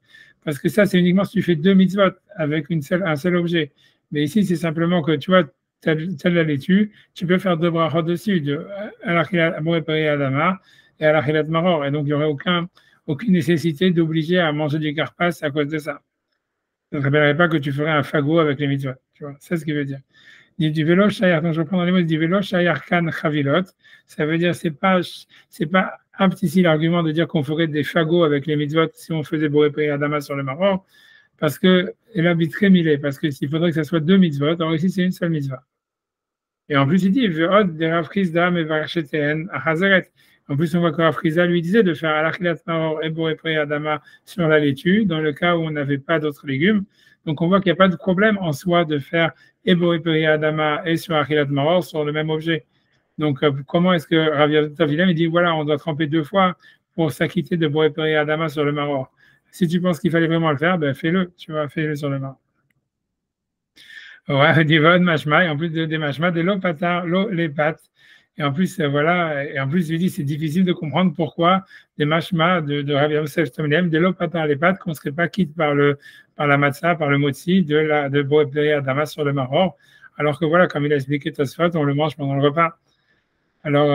parce que ça, c'est uniquement si tu fais deux mitzvot avec un seul objet. Mais ici, c'est simplement que, tu vois, tu as la laitue, tu peux faire deux brachot dessus, à l'Achilat Boré Peri Adama et à l'Achilat Maror. Et donc, il n'y aurait aucune nécessité d'obliger à manger du karpas à cause de ça. Ça ne rappellerait pas que tu ferais un fagot avec les mitzvot. Tu vois, c'est ce qu'il veut dire. Il dit vélo shayar, donc je reprends dans les mots, il dit vélo shayar kan chavilot, ça veut dire c'est pas apte ici l'argument de dire qu'on ferait des fagots avec les mitzvot si on faisait Boré Peri Adama sur le Maror, parce que, et là, très milé, parce que s'il faudrait que ce soit deux mitzvot, alors ici, c'est une seule mitzvah. Et en plus, il dit, des Rav Chizda et Varachetehen à Hazaret. En plus, on voit que Rav Chizda lui disait de faire Alachilat Maror et Boré Peri Adama sur la laitue, dans le cas où on n'avait pas d'autres légumes. Donc, on voit qu'il n'y a pas de problème en soi de faire et Boré Peri Adama et sur Alachilat Maror sur le même objet. Donc, comment est-ce que Rav Yavilam dit, voilà, on doit tremper deux fois pour s'acquitter de Boré Peri Adama sur le Maror. Si tu penses qu'il fallait vraiment le faire, ben fais-le, tu vois, fais-le sur le Maror. Ouais, des vodes, machma, et en plus des machma, des lopata, les pattes. Et en plus, voilà, et en plus, il dit c'est difficile de comprendre pourquoi des machma de Rav Yosef Tomlem, des lopata, les pattes, qu'on ne serait pas quitte par la matzah, par le motzi de Boré Peri Adama sur le Maror. Alors que voilà, comme il a expliqué Tosfot, on le mange pendant le repas. Alors,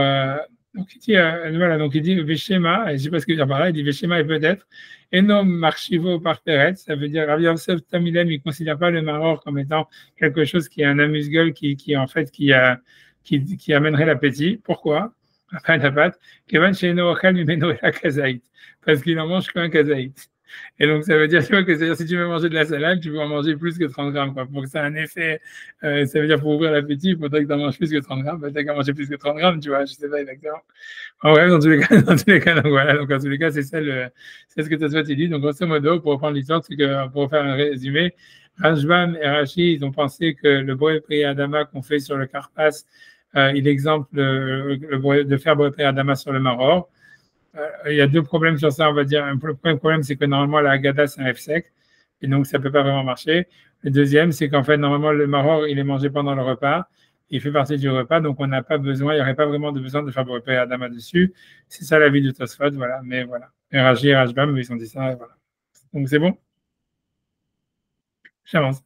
donc il dit, voilà, donc il dit Veshema, et je ne sais pas ce qu'il veut dire par là, il dit Veshema et peut-être, Enom Marchivo par Peret, ça veut dire Rav Yosef Tamilem, il ne considère pas le maror comme étant quelque chose qui est un amuse-gueule qui en fait, qui amènerait l'appétit. Pourquoi? Enfin, la pâte, Kevan Sheno Ochel Mimeno et la kazaït, parce qu'il en mange qu'un kazaït. Et donc, ça veut dire, tu vois, que c'est-à-dire, si tu veux manger de la salade, tu peux en manger plus que 30 grammes. Quoi. Pour que ça ait un effet, ça veut dire pour ouvrir l'appétit, il faudrait que tu en manges plus que 30 grammes. Peut-être qu'à manger plus que 30 grammes, tu vois, je ne sais pas exactement. En bref, dans tous les cas, donc voilà, donc en tous les cas, c'est ce que Tosfot dit. Donc, grosso modo, pour reprendre l'histoire, c'est que, pour faire un résumé, Rashbam et Rashi, ils ont pensé que le Boré Peri Adama qu'on fait sur le Karpas, il exempte de faire Boré Peri Adama sur le Maror. Il y a deux problèmes sur ça, on va dire. Le premier problème, c'est que normalement, la Haggadah, c'est un F sec, et donc ça ne peut pas vraiment marcher. Le deuxième, c'est qu'en fait, normalement, le maror, il est mangé pendant le repas, il fait partie du repas, donc on n'a pas besoin, il n'y aurait pas vraiment de besoin de faire Boré Peri Adama dessus. C'est ça l'avis de Tosfot, voilà. Mais voilà. Et Rashi et Rashbam, ils ont dit ça, et voilà. Donc c'est bon? J'avance.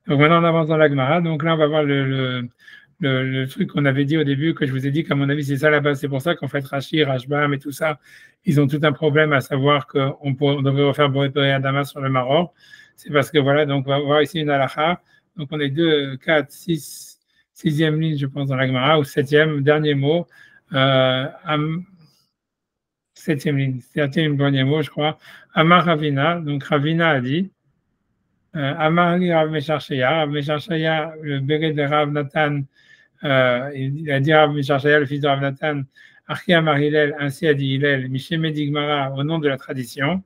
Donc maintenant, on avance dans la Gemara. Donc là, on va voir le truc qu'on avait dit au début, que je vous ai dit qu'à mon avis, c'est ça la base. C'est pour ça qu'en fait, Rashi, Rashbam et tout ça, ils ont tout un problème à savoir qu'on devrait refaire Boré Peri Adama sur le Maror. C'est parce que voilà, donc on va voir ici une halakha. Donc on est 2, 4, 6, 6e ligne, je pense, dans la Gemara, ou 7e, dernier mot. 7e ligne, 7e dernier mot, je crois. Amar Ravina, donc Ravina a dit, Amari Rav Mesharcheya, le béret de Rav Nathan, il a dit Rav Mesharcheya, le fils de Rav Nathan, Archi Amar Hillel, ainsi a dit Hillel, Mishem Digmara, au nom de la tradition.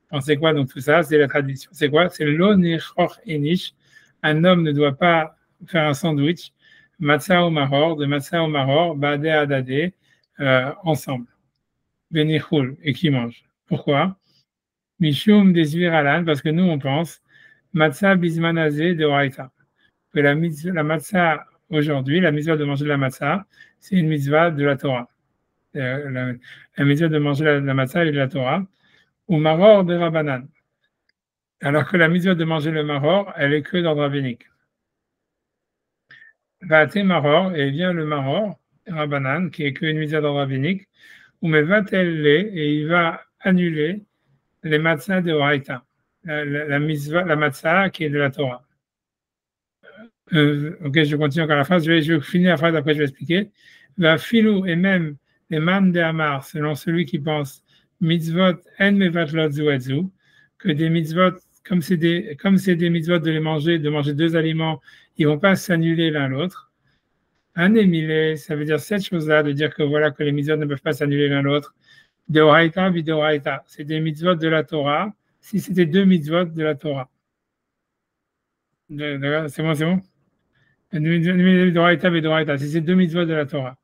Pensez quoi donc tout ça? C'est la tradition. C'est quoi? C'est l'onechor enish. Un homme ne doit pas faire un sandwich, matzah ou maror, de matzah ou maror, badé adadé, ensemble. Benichul, et qui mange. Pourquoi? Mishum desvir alan, parce que nous on pense matzah bismanazé de oraita. Que la matzah aujourd'hui, la mitzvah de manger de la matzah, c'est une mitzvah de la Torah. La mitzvah de manger la matzah est de la Torah. Ou maror de Rabbanan. Alors que la mitzvah de manger le maror, elle est que d'ordre rabbinique. Va'ate maror, et vient le maror, Rabbanan, qui est que une mitzvah d'ordre rabbinique, ou mais va-t-elle et il va annuler les matzahs de Oraita, la mitzvah, la matzah qui est de la Torah. Ok, je continue encore la phrase, je vais finir la phrase, après je vais expliquer. Va filou, et même les man de Amar, selon celui qui pense mitzvot en mevatlot zuetzu, que des mitzvot, comme c'est des mitzvot de manger deux aliments, ils ne vont pas s'annuler l'un l'autre. Un émilé, ça veut dire cette chose-là, de dire que voilà, que les mitzvot ne peuvent pas s'annuler l'un l'autre. Deoraita, videoraita, c'est des mitzvot de la Torah, si c'était deux mitzvot de la Torah. C'est bon? Deoraita, videoraita, si c'est deux mitzvot de la Torah.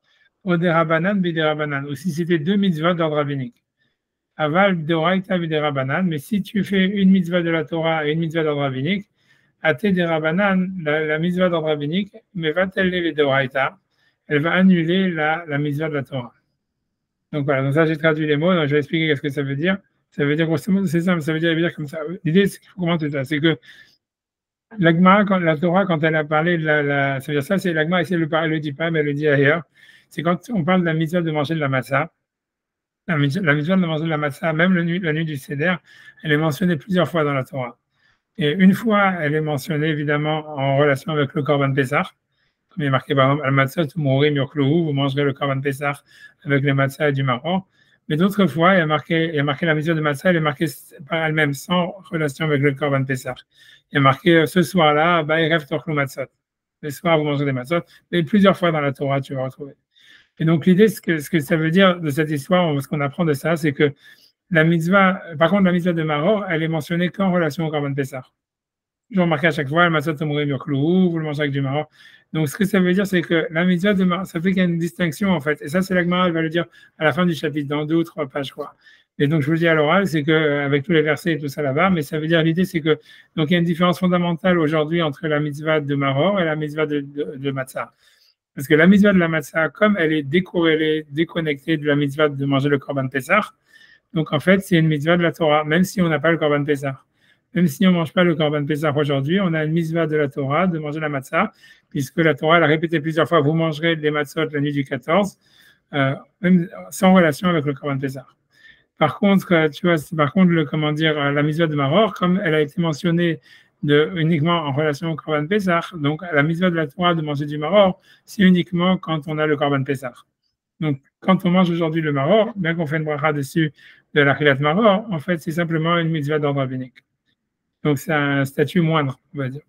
Oderabanan, biderabanan, ou si c'était deux mitzvot d'ordre rabbinique. Aval deoraita biderabanan, mais si tu fais une mitzvah de la Torah et une mitzvah d'ordre rabbinique, Ate derabanan, la mitzvah d'ordre rabbinique, mais va-t-elle les deoraita, elle va annuler la mitzvah de la Torah. Donc voilà, donc ça j'ai traduit les mots, donc je vais expliquer ce que ça veut dire. Ça veut dire c'est simple, ça veut dire comme ça. L'idée, c'est qu'il faut comprendre ça, c'est que la Torah, quand elle a parlé de ça veut dire ça, c'est l'Agma, elle le dit pas, mais elle le dit ailleurs. C'est quand on parle de la mitzvah de manger de la matzah. La mitzvah de manger de la matzah, même la nuit du Seder, elle est mentionnée plusieurs fois dans la Torah. Et une fois, elle est mentionnée évidemment en relation avec le Korban Pessah. Comme il est marqué par exemple, al-matzah tumourim yorklouhu, vous mangerez le Korban Pessah avec le matzah et du maror. Mais d'autres fois, il y a marqué la mitzvah de matzah, elle est marquée par elle-même, sans relation avec le korban Pessah. Il y a marqué ce soir-là, Ba'erev tochlu matzot. Le soir, vous mangez des matzot. Et plusieurs fois dans la Torah, tu vas retrouver. Et donc, l'idée, ce que ça veut dire de cette histoire, ce qu'on apprend de ça, c'est que la mitzvah, par contre, la mitzvah de Maror, elle est mentionnée qu'en relation au korban Pessah. Je remarqué à chaque fois, le matzot tomoré mirklou, vous le mangez avec du Maror. Donc, ce que ça veut dire, c'est que la mitzvah de Maror, ça fait qu'il y a une distinction, en fait. Et ça, c'est la Gemara, elle va le dire à la fin du chapitre, dans 2 ou 3 pages, quoi. Et donc, je vous le dis à l'oral, c'est que, avec tous les versets et tout ça là-bas, mais ça veut dire, l'idée, c'est que, donc, il y a une différence fondamentale aujourd'hui entre la mitzvah de Maror et la mitzvah de Matzah. Parce que la mitzvah de la Matzah, comme elle est décorrélée, déconnectée de la mitzvah de manger le korban Pessah, donc, en fait, c'est une mitzvah de la Torah, même si on n'a pas le korban Pessah. Même si on ne mange pas le korban Pessah aujourd'hui, on a une mitzvah de la Torah de manger la matzah, puisque la Torah elle a répété plusieurs fois, vous mangerez des matzot la nuit du 14, même sans relation avec le korban Pessah. Par contre, tu vois, par contre, comment dire, la mitzvah de Maror, comme elle a été mentionnée uniquement en relation au korban Pessah, donc la mitzvah de la Torah de manger du Maror, c'est uniquement quand on a le korban Pessah. Donc, quand on mange aujourd'hui le Maror, bien qu'on fait une bracha dessus de la Chilat Maror, en fait, c'est simplement une mitzvah d'ordre rabbinique. Donc, c'est un statut moindre, on va dire.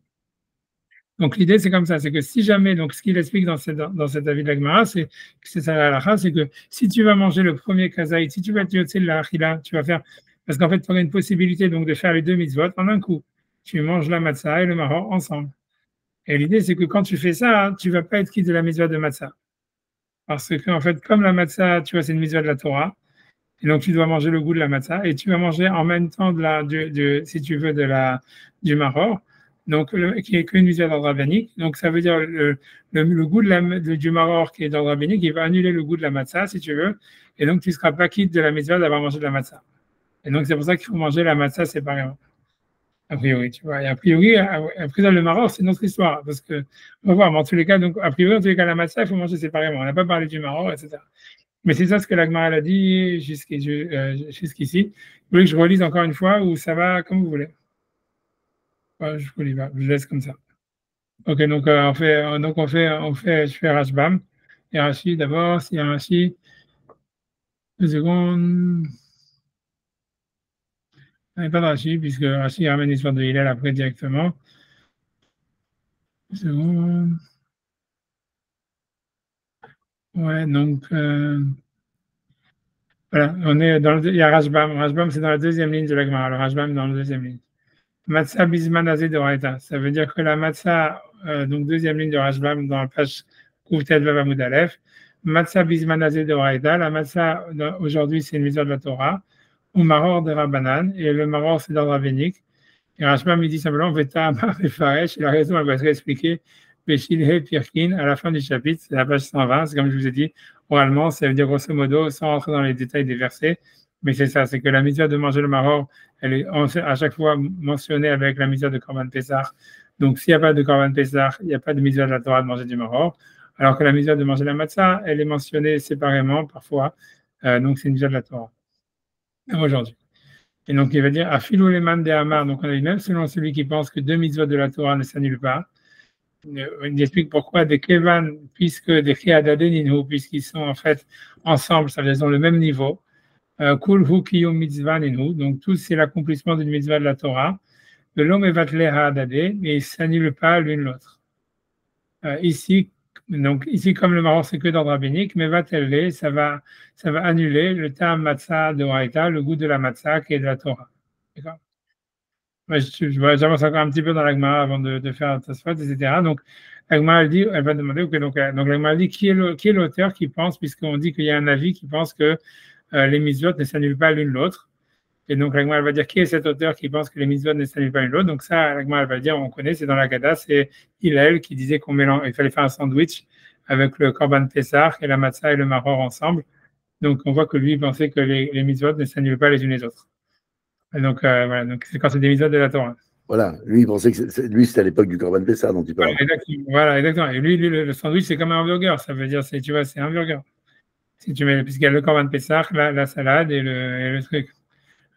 Donc, l'idée, c'est comme ça, c'est que si jamais, donc, ce qu'il explique dans cet avis de la Gemara, c'est ça la halakha, c'est que si tu vas manger le premier kazaït, si tu vas te yotzer de la achila, tu vas faire, parce qu'en fait, tu aurais une possibilité donc de faire les deux mitzvot en un coup. Tu manges la matzah et le maror ensemble. Et l'idée, c'est que quand tu fais ça, tu ne vas pas être quitte de la mitzvah de matzah. Parce qu'en fait, comme la matzah, tu vois, c'est une mitzvah de la Torah, et donc tu dois manger le goût de la matzah, et tu vas manger en même temps si tu veux, du maror, donc qui est qu'une mitzvah d'ordre rabbinique. Donc ça veut dire le goût du maror qui est d'ordre rabbinique, il va annuler le goût de la matzah, si tu veux, et donc tu ne seras pas quitte de la mitzvah d'avoir mangé de la matzah. Et donc c'est pour ça qu'il faut manger la matzah séparément. A priori, tu vois. Et a priori, dans le maror, c'est notre histoire, parce que, on va voir, mais en tous les cas, donc, a priori, en tous les cas, la matzah, il faut manger séparément. On n'a pas parlé du maror, etc. Mais c'est ça ce que la Gemara a dit jusqu'ici. Vous voulez que je relise encore une fois ou ça va comme vous voulez? Ouais, je vous lis pas, je laisse comme ça. Ok, donc je fais Rashbam. Et Rashi d'abord, c'est Rashi. 2 secondes. Il n'y a pas de Rashi, puisque Rashi ramène l'histoire de Hillel après directement. 2 secondes. Ouais, donc voilà, on est il y a Rashbam. Rashbam, c'est dans la deuxième ligne de la Gemara. Le Rashbam dans la deuxième ligne. Matzah bisman azé de Raïta. Ça veut dire que la matzah, donc deuxième ligne de Rashbam dans la page Kouftet Vavamud Aleph, matzah bisman azé de Raïta. La matzah aujourd'hui c'est une mitzvah de la Torah, ou maror de Rabbanan, et le maror c'est d'ordre rabbinique. Et Rashbam il dit simplement Veta Amar Faresh, et la raison elle va se réexpliquer Beshilhe Pirkin à la fin du chapitre, c'est la page 120, c'est comme je vous ai dit, oralement, ça veut dire grosso modo, sans rentrer dans les détails des versets, mais c'est ça, c'est que la mitzvah de manger le maror, elle est à chaque fois mentionnée avec la mitzvah de Korban Pessah. Donc, s'il n'y a pas de Korban Pessah, il n'y a pas de mitzvah de la Torah de manger du maror. Alors que la mitzvah de manger la matzah, elle est mentionnée séparément parfois. Donc, c'est une mitzvah de la Torah. Aujourd'hui. Et donc, il va dire, Afilou leman de Amar. Donc, on a dit, même selon celui qui pense que deux mitzvahs de la Torah ne s'annulent pas, il explique pourquoi des Kevan, puisque des Chiadadeninu, puisqu'ils sont en fait ensemble, ça veut dire qu'ils ont le même niveau. Kul hu kiyum mitzvah nenu, donc tout c'est l'accomplissement d'une mitzvah de la Torah. Le l'homme evatle ha'adade, mais ils ne s'annulent pas l'une l'autre. Ici, comme le maror c'est que d'ordre rabbinique, mais vatelle, ça va annuler le tam matzah de Raïta, le goût de la matzah qui est de la Torah. D'accord? J'avance encore un petit peu dans la Gemara avant de faire Tosfot, etc. Donc, la Gemara elle va demander, okay, donc la Gemara dit qui est l'auteur qui pense, puisqu'on dit qu'il y a un avis qui pense que les mitzvot ne s'annulent pas l'une l'autre. Et donc, la Gemara va dire qui est cet auteur qui pense que les mitzvot ne s'annulent pas l'une l'autre. Donc, ça, la Gemara va dire, on connaît, c'est dans la Gada, c'est Hillel qui disait il fallait faire un sandwich avec le Korban Pessah et la matzah et le maror ensemble. Donc, on voit que lui pensait que les mitzvot ne s'annulent pas les unes les autres. Et donc, voilà, donc c'est quand c'est des mitzvot de la Torah. Voilà, lui, il pensait que c'était à l'époque du Korban Pessah dont il parlait. Voilà, exactement. Et lui, le sandwich, c'est comme un hamburger. Ça veut dire, tu vois, c'est un hamburger. Si tu mets, puisqu'il y a le Korban Pessah, la salade et le truc.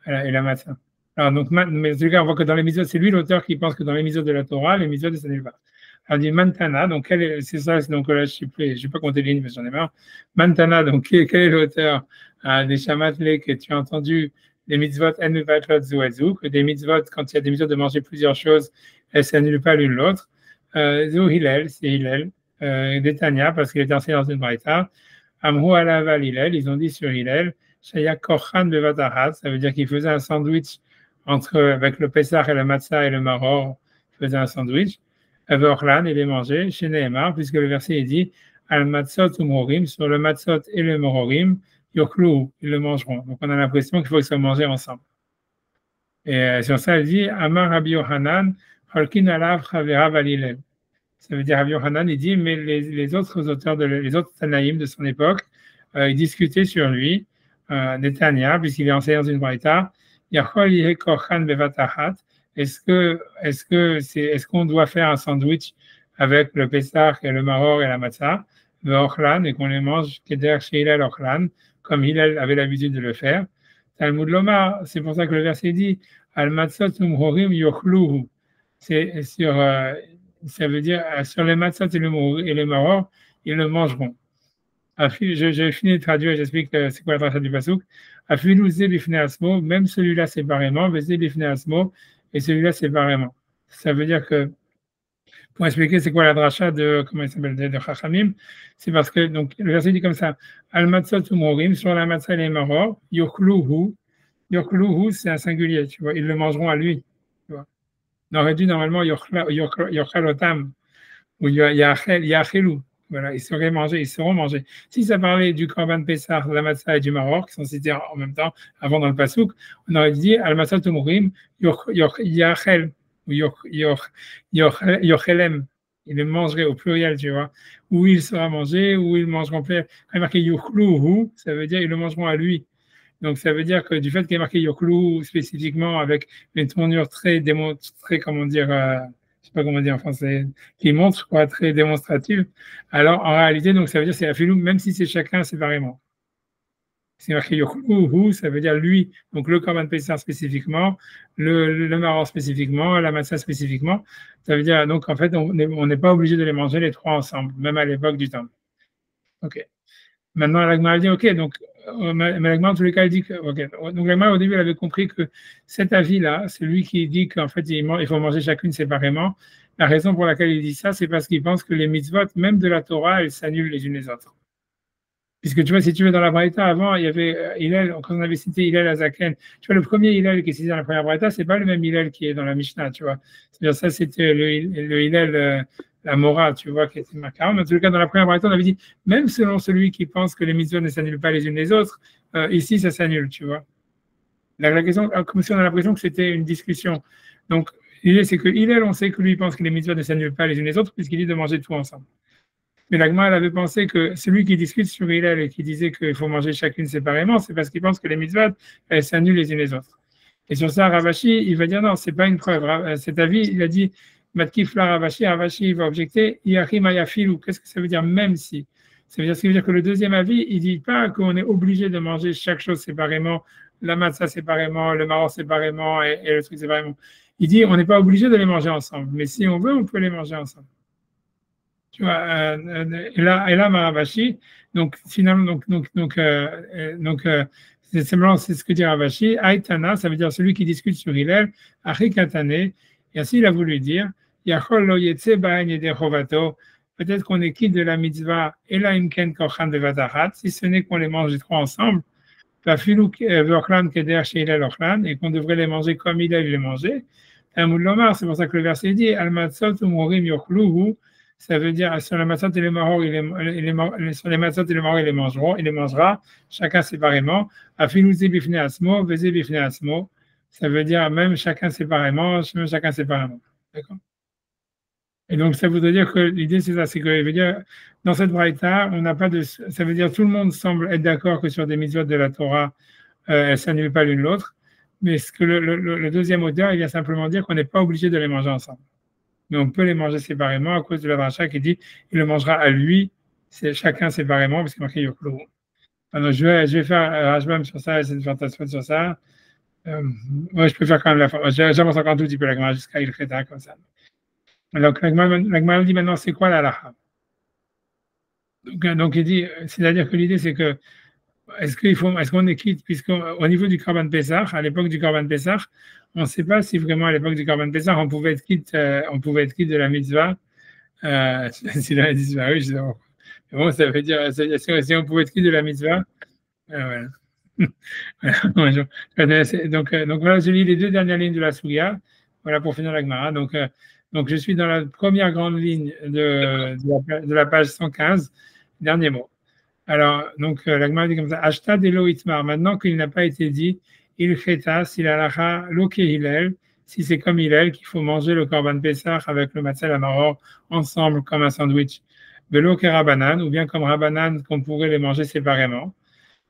Voilà, et la matzah. Alors, donc, mais en tout cas, on voit que dans les mitzvot, c'est lui l'auteur qui pense que dans les mitzvot de la Torah, les mitzvot ne s'annulent pas. On dit Mantana, donc c'est ça, donc là, je ne sais pas compter les lignes, mais j'en ai marre. Mantana, donc quel est l'auteur des Shamatlé que tu as entendu, les mitzvot en mevatlot zuezu, que des mitzvot, quand il y a des mesures de manger plusieurs choses, elles ne s'annulent pas l'une l'autre. Zu Hillel, c'est Hillel, d'Etania, parce qu'il était enseigné dans une braïta. Amru alaval Hillel, ils ont dit sur Hillel, Shaya Kochan bevatahat, ça veut dire qu'il faisait un sandwich avec le Pessah et le Matzah et le Maror, il faisait un sandwich. Orlan, il les mangeait chez Nehemar, puisque le verset est dit Al Matzot ou Morim, sur le Matzot et le Mororim, Yoklou, ils le mangeront. Donc on a l'impression qu'il faut que ça mange ensemble. Et sur ça, il dit Amar Rabbi Yohanan, Holkin Alav Chavera Valilel. Ça veut dire Rabbi Yohanan, il dit mais les autres auteurs, les autres Tanaïm de son époque, ils discutaient sur lui, Netanya, puisqu'il est enseigné dans une braïta, Yachol Yehe Kochan Bevatahat. Est-ce qu'on doit faire un sandwich avec le Pessah et le Maror et la Matzah, le Ochlan, et qu'on les mange Keder chez Hillel Ochlan, comme Hillel avait l'habitude de le faire? Talmud Lomar, c'est pour ça que le verset dit Al Matzot Umhorim Yochluhu. C'est sur, ça veut dire sur les Matzot et les Maror, ils le mangeront. J'ai fini de traduire, j'explique c'est quoi la traduction du Pasuk. Afilou Zé Bifne Asmo, même celui-là séparément, Zé Bifne Asmo, et celui-là séparément. Ça veut dire que, pour expliquer c'est quoi la dracha de, comment il s'appelle, de Chachamim, c'est parce que, donc, le verset dit comme ça, Al Matzot Umorim, sur la Matzah et les Maror, Yochluhu, c'est un singulier, tu vois, ils le mangeront à lui, tu vois. On aurait dû normalement Yochalotam, ou Yachelou. Voilà, ils seront mangés. Si ça parlait du Korban Pessah, de la Matzah et du Maror, qui sont cités en même temps, avant dans le Pasuk, on aurait dit Al-Matzah Tumurim, Yachel, ou Yochelem. Il les mangerait au pluriel, tu vois. Ou il sera mangé, ou ils mangeront pluriel. Quand il est marqué Yochluhu, ça veut dire ils le mangeront à lui. Donc ça veut dire que du fait qu'il est marqué Yochluhu spécifiquement avec une tournure très, comment dire, je sais pas comment dire en français, qui montre quoi, très démonstrative. Alors en réalité, donc ça veut dire c'est Afilou, même si c'est chacun séparément. C'est marqué Yochluhu, ça veut dire lui, donc le Korban Pessah spécifiquement, le Maror spécifiquement, la Matzah spécifiquement. Ça veut dire donc en fait on n'est pas obligé de les manger les trois ensemble, même à l'époque du temple. Ok. Maintenant l'Agma dit ok, donc mais l'Agma en tous les cas il dit que ok. Donc l'Agma au début elle avait compris que cet avis-là, c'est lui qui dit qu'en fait il faut manger chacune séparément. La raison pour laquelle il dit ça, c'est parce qu'il pense que les mitzvot, même de la Torah, elles s'annulent les unes les autres. Puisque tu vois, si tu veux, dans la Braïta, avant, il y avait Hillel, quand on avait cité Hillel Azaken, tu vois, le premier Hillel qui est cité dans la première Braïta, c'est pas le même Hillel qui est dans la Mishnah, tu vois. C'est-à-dire, ça, c'était le Hillel, la Mora, tu vois, qui était marqué. Mais en tout cas, dans la première Braïta, on avait dit, même selon celui qui pense que les mitzvot ne s'annulent pas les unes les autres, ici, ça s'annule, tu vois. La question, comme si on a l'impression que c'était une discussion. Donc, l'idée, c'est que Hillel, on sait que lui pense que les mitzvot ne s'annulent pas les unes les autres, puisqu'il dit de manger tout ensemble. Mais l'Agma, elle avait pensé que celui qui discute sur Hillel et qui disait qu'il faut manger chacune séparément, c'est parce qu'il pense que les mitzvot, elles s'annulent les unes les autres. Et sur ça, Ravashi, il va dire non, c'est pas une preuve. Cet avis, il a dit, Matkifla Ravashi, il va objecter, Yachim Ayafilou. Qu'est-ce que ça veut dire même si? Ça veut dire que le deuxième avis, il dit pas qu'on est obligé de manger chaque chose séparément, la matzah séparément, le maror séparément et le truc séparément. Il dit on n'est pas obligé de les manger ensemble, mais si on veut, on peut les manger ensemble. Tu vois, et là, Maravashi, donc finalement, c'est ce que dit Ravashi, Aïtana, ça veut dire celui qui discute sur Hillel, Achikatane, et ainsi il a voulu dire, Yachol lo yetse ba'en yede chovato, peut-être qu'on est quitte de la mitzvah, et la imken kochan bevatahat, si ce n'est qu'on les mange les trois ensemble, Fafilou v'ochlan keder chez Hillel ochlan, et qu'on devrait les manger comme Hillel les mangeait. Talmud Lomar, c'est pour ça que le verset dit, Al matzot umorim yochluhu, ça veut dire sur la matzot et les maror, sur les matzot et les maror, il les mangera, chacun séparément. Afilouzi bifne asmo, veze bifne asmo, ça veut dire même chacun séparément, D'accord? Et donc ça voudrait dire que l'idée c'est ça, c'est que veut dire, dans cette braïta, on n'a pas de, ça veut dire tout le monde semble être d'accord que sur des mitzvot de la Torah, elles ne s'annulent pas l'une l'autre, mais ce que le deuxième auteur, il vient simplement dire qu'on n'est pas obligé de les manger ensemble. Mais on peut les manger séparément à cause de la dracha qui dit il le mangera à lui, c'est chacun séparément, parce qu'il marqué Yoklou. Alors je vais faire Rajbam sur ça, essayer de faire ta sur ça. Ouais, je peux faire quand même la fin. J'avance encore un tout petit peu la gamma jusqu'à Il Kheta comme ça. Donc, la Gemara dit maintenant, c'est quoi la halakha? Donc, il dit, c'est-à-dire que l'idée, c'est que, est-ce qu'on est quitte, puisqu'au niveau du Korban Pessah, à l'époque du Korban Pessah, on ne sait pas si vraiment à l'époque du Korban Pessah, on pouvait être quitte de la mitzvah. Si la disparu, je sais pas. Mais bon, ça veut dire, si on pouvait être quitte de la mitzvah, voilà. Donc voilà, je lis les deux dernières lignes de la Souga, voilà pour finir la Gemara. Donc je suis dans la première grande ligne de la page 115, dernier mot. Alors, donc la Gemara dit comme ça, Ashta delo itmar, maintenant qu'il n'a pas été dit, il cheta, s'il a lacha, loke hilel, si c'est comme Hillel qu'il faut manger le korban Pessah avec le matzah la maror ensemble comme un sandwich, velo ke rabanan, ou bien comme rabanan qu'on pourrait les manger séparément.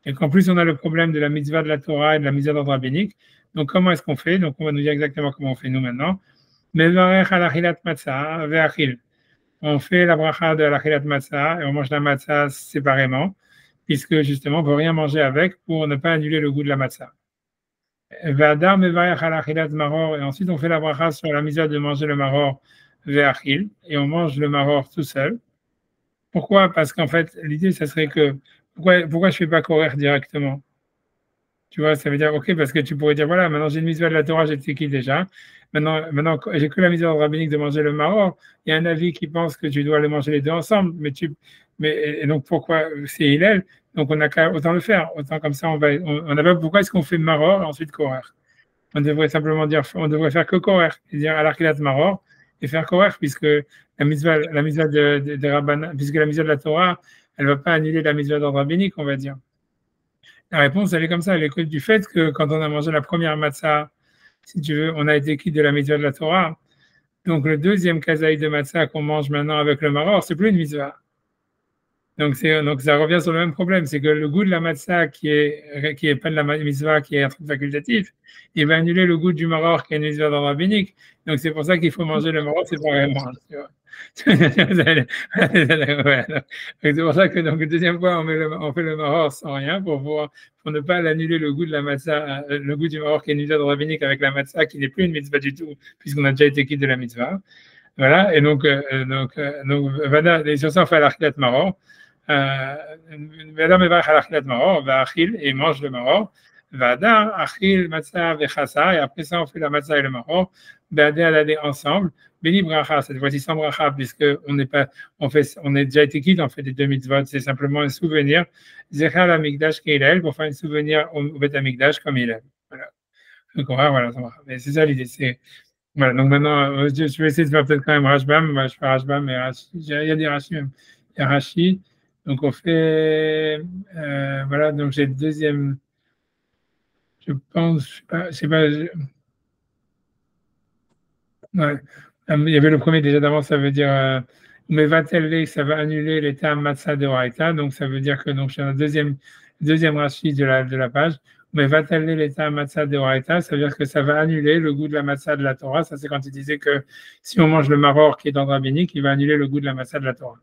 Et qu'en plus, on a le problème de la mitzvah de la Torah et de la mitzvah d'ordre rabbinique. Donc, comment est-ce qu'on fait? Donc, on va nous dire exactement comment on fait nous maintenant. On fait la bracha de l'achilat matzah et on mange la matzah séparément, puisque justement, on ne peut rien manger avec pour ne pas annuler le goût de la matzah. Et ensuite, on fait la bracha sur la mitzvah de manger le maror ve'achil, et on mange le maror tout seul. Pourquoi? Parce qu'en fait, l'idée, ça serait que pourquoi je ne fais pas courir directement? Tu vois, ça veut dire, OK, parce que tu pourrais dire, voilà, maintenant j'ai une mitzvah de la Torah, j'ai qui déjà. Maintenant j'ai que la mitzvah rabbinique de manger le maror. Il y a un avis qui pense que tu dois les manger les deux ensemble. Et donc pourquoi c'est Hillel? Donc on a qu'à autant le faire. Autant comme ça, on n'a pas pourquoi est-ce qu'on fait maror et ensuite courir? On devrait simplement dire, on devrait faire que courir. Et dire alarkilat maror et faire courir, puisque la mitzvah de Rabban, puisque la mitzvah de la Torah, elle ne va pas annuler la mitzvah d'ordre rabbinique, on va dire. La réponse, elle est comme ça, elle est du fait que quand on a mangé la première matzah, si tu veux, on a été quitte de la mitzvah de la Torah. Donc le deuxième kazaï de matzah qu'on mange maintenant avec le maror, c'est plus une mitzvah. Donc ça revient sur le même problème, c'est que le goût de la matzah qui est pas de la mitzvah, qui est un truc facultatif, il va annuler le goût du maror qui est une mitzvah d'ordre rabbinique. Donc c'est pour ça qu'il faut manger le maror séparément. Tu vois. C'est pour ça que donc, la deuxième fois, on fait le maror sans rien pour ne pas annuler le goût de la matzah, le goût du maror qui est une mitzvah de rabbinique avec la matzah qui n'est plus une mitzvah du tout, puisqu'on a déjà été quitte de la mitzvah. Voilà, et donc et sur ça, on fait l'achilat maror. Vada mevarech al achilat maror, va achil, et mange le maror. Vada, achil, matzah, vechasa, et après ça, on fait la matzah et le maror. Badé à l'année ensemble. Béni bracha, cette fois-ci sans bracha, puisqu'on on est déjà été quitte, en fait, des deux mitzvot, c'est simplement un souvenir. Zechal amigdash keilel, pour faire un souvenir au Bet Amigdash comme il est. Voilà. Donc, voilà, ça marche. Mais c'est ça l'idée. Voilà, donc maintenant, je vais essayer de faire peut-être quand même Rashbam. Je fais Rashbam, mais il y a des Rashi même. Il y a Rashi. Donc, on fait. Voilà, donc j'ai le deuxième. Je pense, je sais pas. Ouais. Il y avait le premier déjà d'avant, ça veut dire mais va-t-elle, ça va annuler l'état matzah de Oraita, donc ça veut dire que donc c'est un deuxième rachis de la page. Mais va-t-elle l'état matzah de Oraita, ça veut dire que ça va annuler le goût de la matzah de la Torah. Ça c'est quand il disait que si on mange le maror qui est dans le rabbinique, il va annuler le goût de la matzah de la Torah.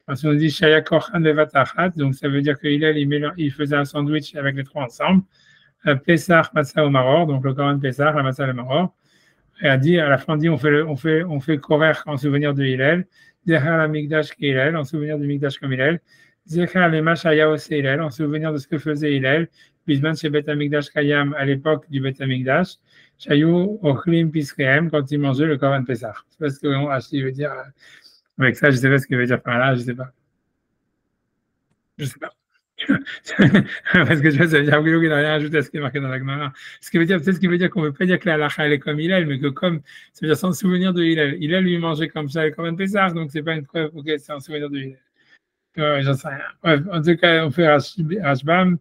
Ensuite on dit Shaya Korchan Levatachat, donc ça veut dire que il faisait un sandwich avec les trois ensemble. Pesach matzah au maror, donc le Koran Pesach, la matzah le maror. Et a dit, à la fin, on fait Korer en souvenir de Hillel, Zechar la Migdash Hillel, en souvenir du Migdash comme Hillel, Zechar le Mashayao Hillel, en souvenir de ce que faisait Hillel, Bisman chez Bet Amigdash Kayam, à l'époque du Bet Amigdash, Shayou Ochlim Pisreem, quand il mangeait le Korban Pessah. Je ne sais pas ce qu'il veut dire avec ça, je ne sais pas ce qu'il veut dire par là, je ne sais pas. Je ne sais pas. Parce que ça veut dire qu'il n'a rien ajouté à ce qui est marqué dans la Gemara. Ce qui veut dire, peut-être ce qui veut dire qu'on ne veut pas dire que la halacha elle est comme Hillel, mais que comme, ça veut dire sans souvenir de Hillel. Hillel lui mangeait comme ça, comme un Pessah, donc c'est pas une preuve, ok, c'est un souvenir de Hillel. J'en sais rien. Bref, en tout cas, on fait Rashbam.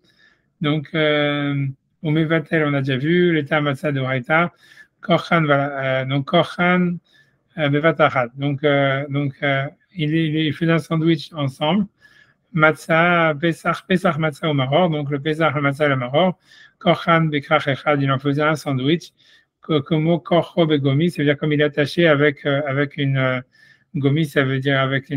Donc, on met Vatel, on a déjà vu, l'état Matzah de Raïta. Korchan, voilà, donc Korchan, Bevatachat. Donc, il fait un sandwich ensemble. Matzah, Pesach Matzah au Maror, donc le Pesach, le Matzah, le Maror, Korchan Bekrach Echad, il en faisait un sandwich, comme Korcho Begomi, ça veut dire comme il est attaché avec une gomi, ça veut dire avec c'est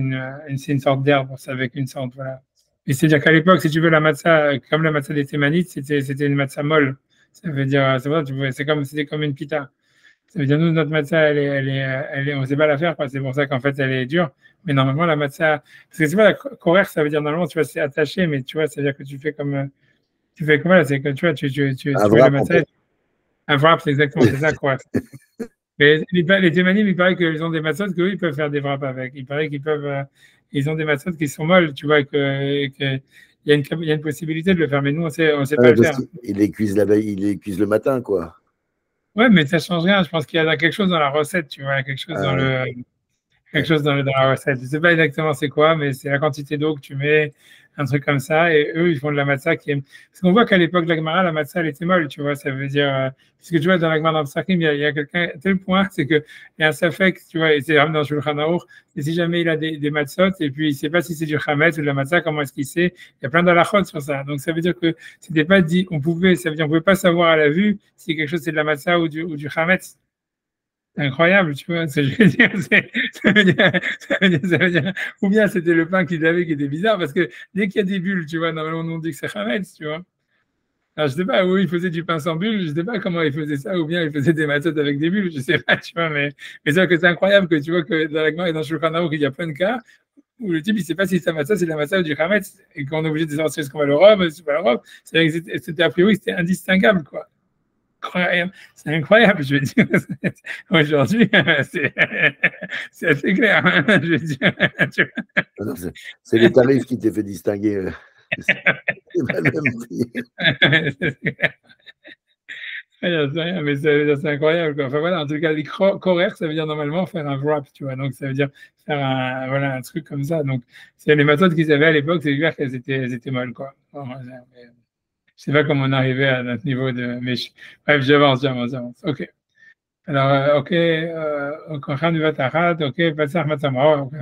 une sorte d'herbe, c'est avec une sorte, voilà. Et c'est-à-dire qu'à l'époque, si tu veux, la matzah, comme la matzah des Thémanites, c'était une matzah molle. Ça veut dire, c'était comme une pita. Ça veut dire, nous, notre matzah, on ne sait pas la faire, c'est pour ça qu'en fait, elle est dure. Mais normalement, la matzah, parce que c'est pas la corer, ça veut dire normalement, tu vois, c'est attaché, mais tu vois, ça veut dire que tu fais comme là, c'est que tu vois, tu fais le matzah, un wrap, c'est exactement, c'est ça, corer. Mais les Thémanim, il paraît qu'ils ont des matzot qu'eux, ils peuvent faire des wraps avec. Il paraît qu'ils peuvent, ils ont des matzot qui sont molles, tu vois, il y a une possibilité de le faire, mais nous, on sait pas le faire. Ils les cuisent la veille, ils les cuisent le matin, quoi. Ouais, mais ça change rien. Je pense qu'il y a quelque chose dans la recette, tu vois, quelque chose dans la recette. Je ne sais pas exactement c'est quoi, mais c'est la quantité d'eau que tu mets, un truc comme ça. Et eux, ils font de la matzah qui est. Parce qu'on voit qu'à l'époque de la Gemara, la matzah, elle était molle, tu vois. Ça veut dire. Parce que tu vois, dans la Gemara dans le Psachim, il y a quelqu'un, à tel point, c'est qu'il y a un safek, tu vois, et c'est dans le Shulchan Aruch, et si jamais il a des matzot, et puis il ne sait pas si c'est du chametz ou de la matzah, comment est-ce qu'il sait. Il y a plein d'halachot sur ça. Donc ça veut dire que c'était pas dit, ça veut dire qu'on ne pouvait pas savoir à la vue si quelque chose c'est de la matzah ou du chametz. C'est incroyable, tu vois. Je veux dire, ça veut dire, ou bien c'était le pain qu'ils avaient qui était bizarre, parce que dès qu'il y a des bulles, tu vois, normalement on dit que c'est chametz, tu vois. Alors je sais pas où ils faisaient du pain sans bulles, je sais pas comment ils faisaient ça, ou bien ils faisaient des matzot avec des bulles, je sais pas, tu vois, mais c'est vrai que c'est incroyable que tu vois que dans la Gemara et dans le Shulchan Aruch, il y a plein de cas où le type il sait pas si c'est matzah, c'est de la matzah ou du chametz, et qu'on est obligé de savoir si c'est ce qu'on va le robe, c'est pas le robe, c'est vrai que c'était a priori c'était indistinguable, quoi. C'est incroyable, je veux dire. Aujourd'hui, c'est assez clair, je veux dire. C'est les tarifs qui t'ont fait distinguer. C'est pas le même prix. Mais c'est incroyable, quoi. Enfin voilà, en tout cas, les korer, ça veut dire normalement faire un wrap, tu vois. Donc ça veut dire faire un truc comme ça. Donc c'est les méthodes qu'ils avaient à l'époque, c'est clair qu'elles étaient molles, quoi. Bon, je sais pas comment on arrivait à notre niveau de. Mais bref, j'avance. OK. Alors, OK, Kochan Vatachat, OK, Patsach Matamra, OK.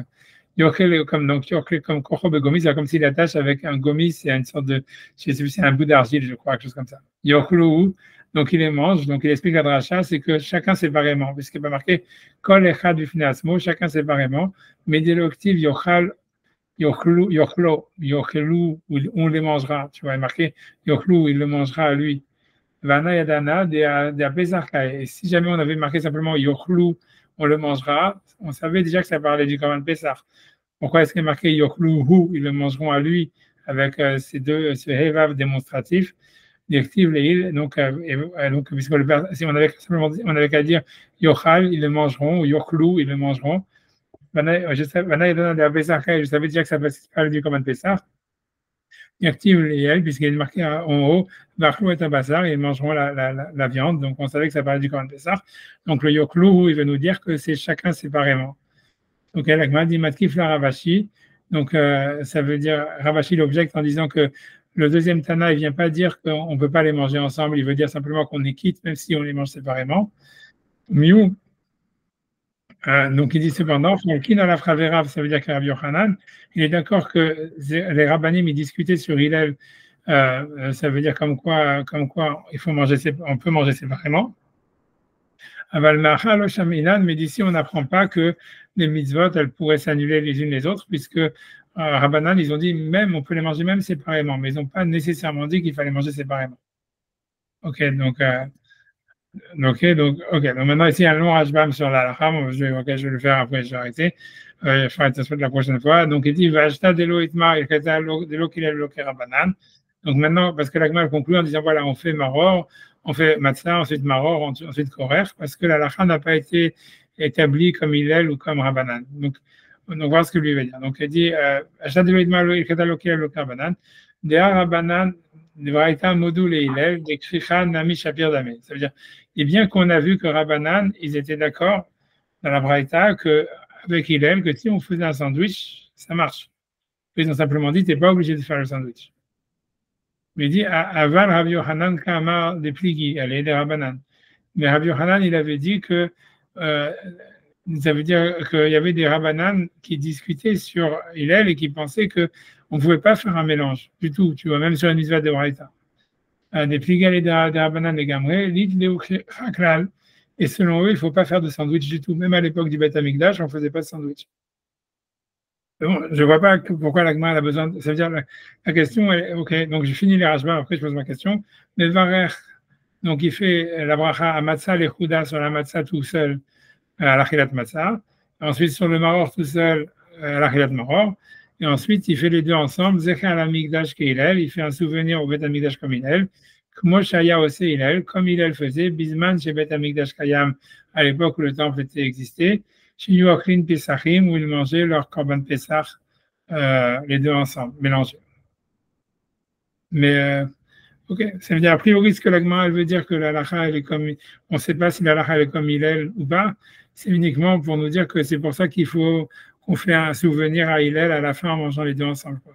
Yochel, donc, Yochel, comme Kocho Begomis, c'est comme s'il attache avec un gomis, c'est une sorte de, je sais plus, c'est un bout d'argile, je crois, quelque chose comme ça. Yochlu, donc il les mange, donc il explique la dracha, c'est que chacun séparément, puisqu'il n'est pas marqué Kol Echad Bifnei Atzmo, chacun séparément, mais dès l'octave, Yochal, Yochelu, on les mangera, tu vois, il est marqué Yochlu, il le mangera à lui. Vana Yadana, et si jamais on avait marqué simplement Yochlu, on le mangera, on savait déjà que ça parlait du Korban Pessah. Pourquoi est-ce qu'il est marqué Yochlu Hu, ils le mangeront à lui, avec ce Hevav démonstratif, directive les donc, puisque si on avait simplement on avait qu'à dire Yochal, ils le mangeront, ou Yochlu, ils le mangeront. Vana Yadana, je savais déjà que ça parlait du Korban Pessah. Active les puisqu'il est marqué en haut, Vachlou et Tabassar, ils mangeront la viande. Donc, on savait que ça parlait du Korban Pessah. Donc, le Yoklou, il veut nous dire que c'est chacun séparément. Donc, elle a dit Matkif la Ravashi. Donc, ça veut dire, Ravashi l'objecte en disant que le deuxième Tana, il ne vient pas dire qu'on ne peut pas les manger ensemble. Il veut dire simplement qu'on est quitte, même si on les mange séparément. Miu, donc il dit cependant, qui dans la Fravera, ça veut dire que Rabbi Yochanan, il est d'accord que les rabbanim ils discutaient sur Hillel, ça veut dire comme quoi on peut manger séparément. Mais d'ici on n'apprend pas que les mitzvot elles pourraient s'annuler les unes les autres, puisque Rabbanan ils ont dit même on peut les manger même séparément, mais ils n'ont pas nécessairement dit qu'il fallait manger séparément. Ok, donc OK, donc maintenant, ici, il y a un long hashbam sur la halakha. Je vais le faire après, je vais arrêter. Je ferai ça la prochaine fois. Donc, il dit, va acheter de l'eau itmar, il fait de l'eau qu'il est le rabanan. Donc, maintenant, parce que l'agma conclut en disant, voilà, on fait maror, on fait matzah, ensuite maror, ensuite korer, parce que la halakha n'a pas été établie comme Hillel ou comme rabanan. Donc, voilà ce que lui veut dire. Donc, il dit, acheter de l'eau itmar, il fait de l'eau qu'il est le rabanan. Dea rabanan, Devraïta modul et Hillel, des kricha nami shapir damé. Ça veut dire, et bien qu'on a vu que Rabbanan, ils étaient d'accord dans la Braïta avec Hillel que si on faisait un sandwich, ça marche. Ils ont simplement dit, tu n'es pas obligé de faire le sandwich. Mais il dit, Aval Rabbi Yohanan Kamar des pligi, elle est des Rabbanan. Mais Rabbi Yohanan, il avait dit que ça veut dire qu'il y avait des Rabbanan qui discutaient sur Hillel et qui pensaient qu'on ne pouvait pas faire un mélange du tout, tu vois, même sur une mitzvah de Braïta. Des pligal et des Rabbanan des Gamré, l'id de Chaklal. Et selon eux, il ne faut pas faire de sandwich du tout. Même à l'époque du Beth Amikdash, on ne faisait pas de sandwich. Bon, je ne vois pas pourquoi l'agma a besoin. Ça veut dire la question, OK, donc j'ai fini les rashbam, après je pose ma question. Mais varer, Donc, il fait la bracha à matzah l'echouda sur la matzah tout seul à l'achilat matzah. Ensuite, sur le maror tout seul à l'achilat maror. Et ensuite, il fait les deux ensemble. Zecher al-Amigdash ke'ilel. Il fait un souvenir au Bet Amigdash comme Hillel. Kmo Shaya aussi Hillel, comme Hillel faisait. Bisman chez Bet Amigdash Kayam, à l'époque où le temple était existé. Chez Yuaklin Pesachim, où ils mangeaient leur korban Pesach, les deux ensemble, mélangés. Mais ok, ça veut dire a priori ce que l'agma elle veut dire que la lacha elle est comme, on ne sait pas si la lacha elle est comme Hillel ou pas. C'est uniquement pour nous dire que c'est pour ça qu'il faut qu'on fait un souvenir à Hillel à la fin en mangeant les deux ensemble, quoi.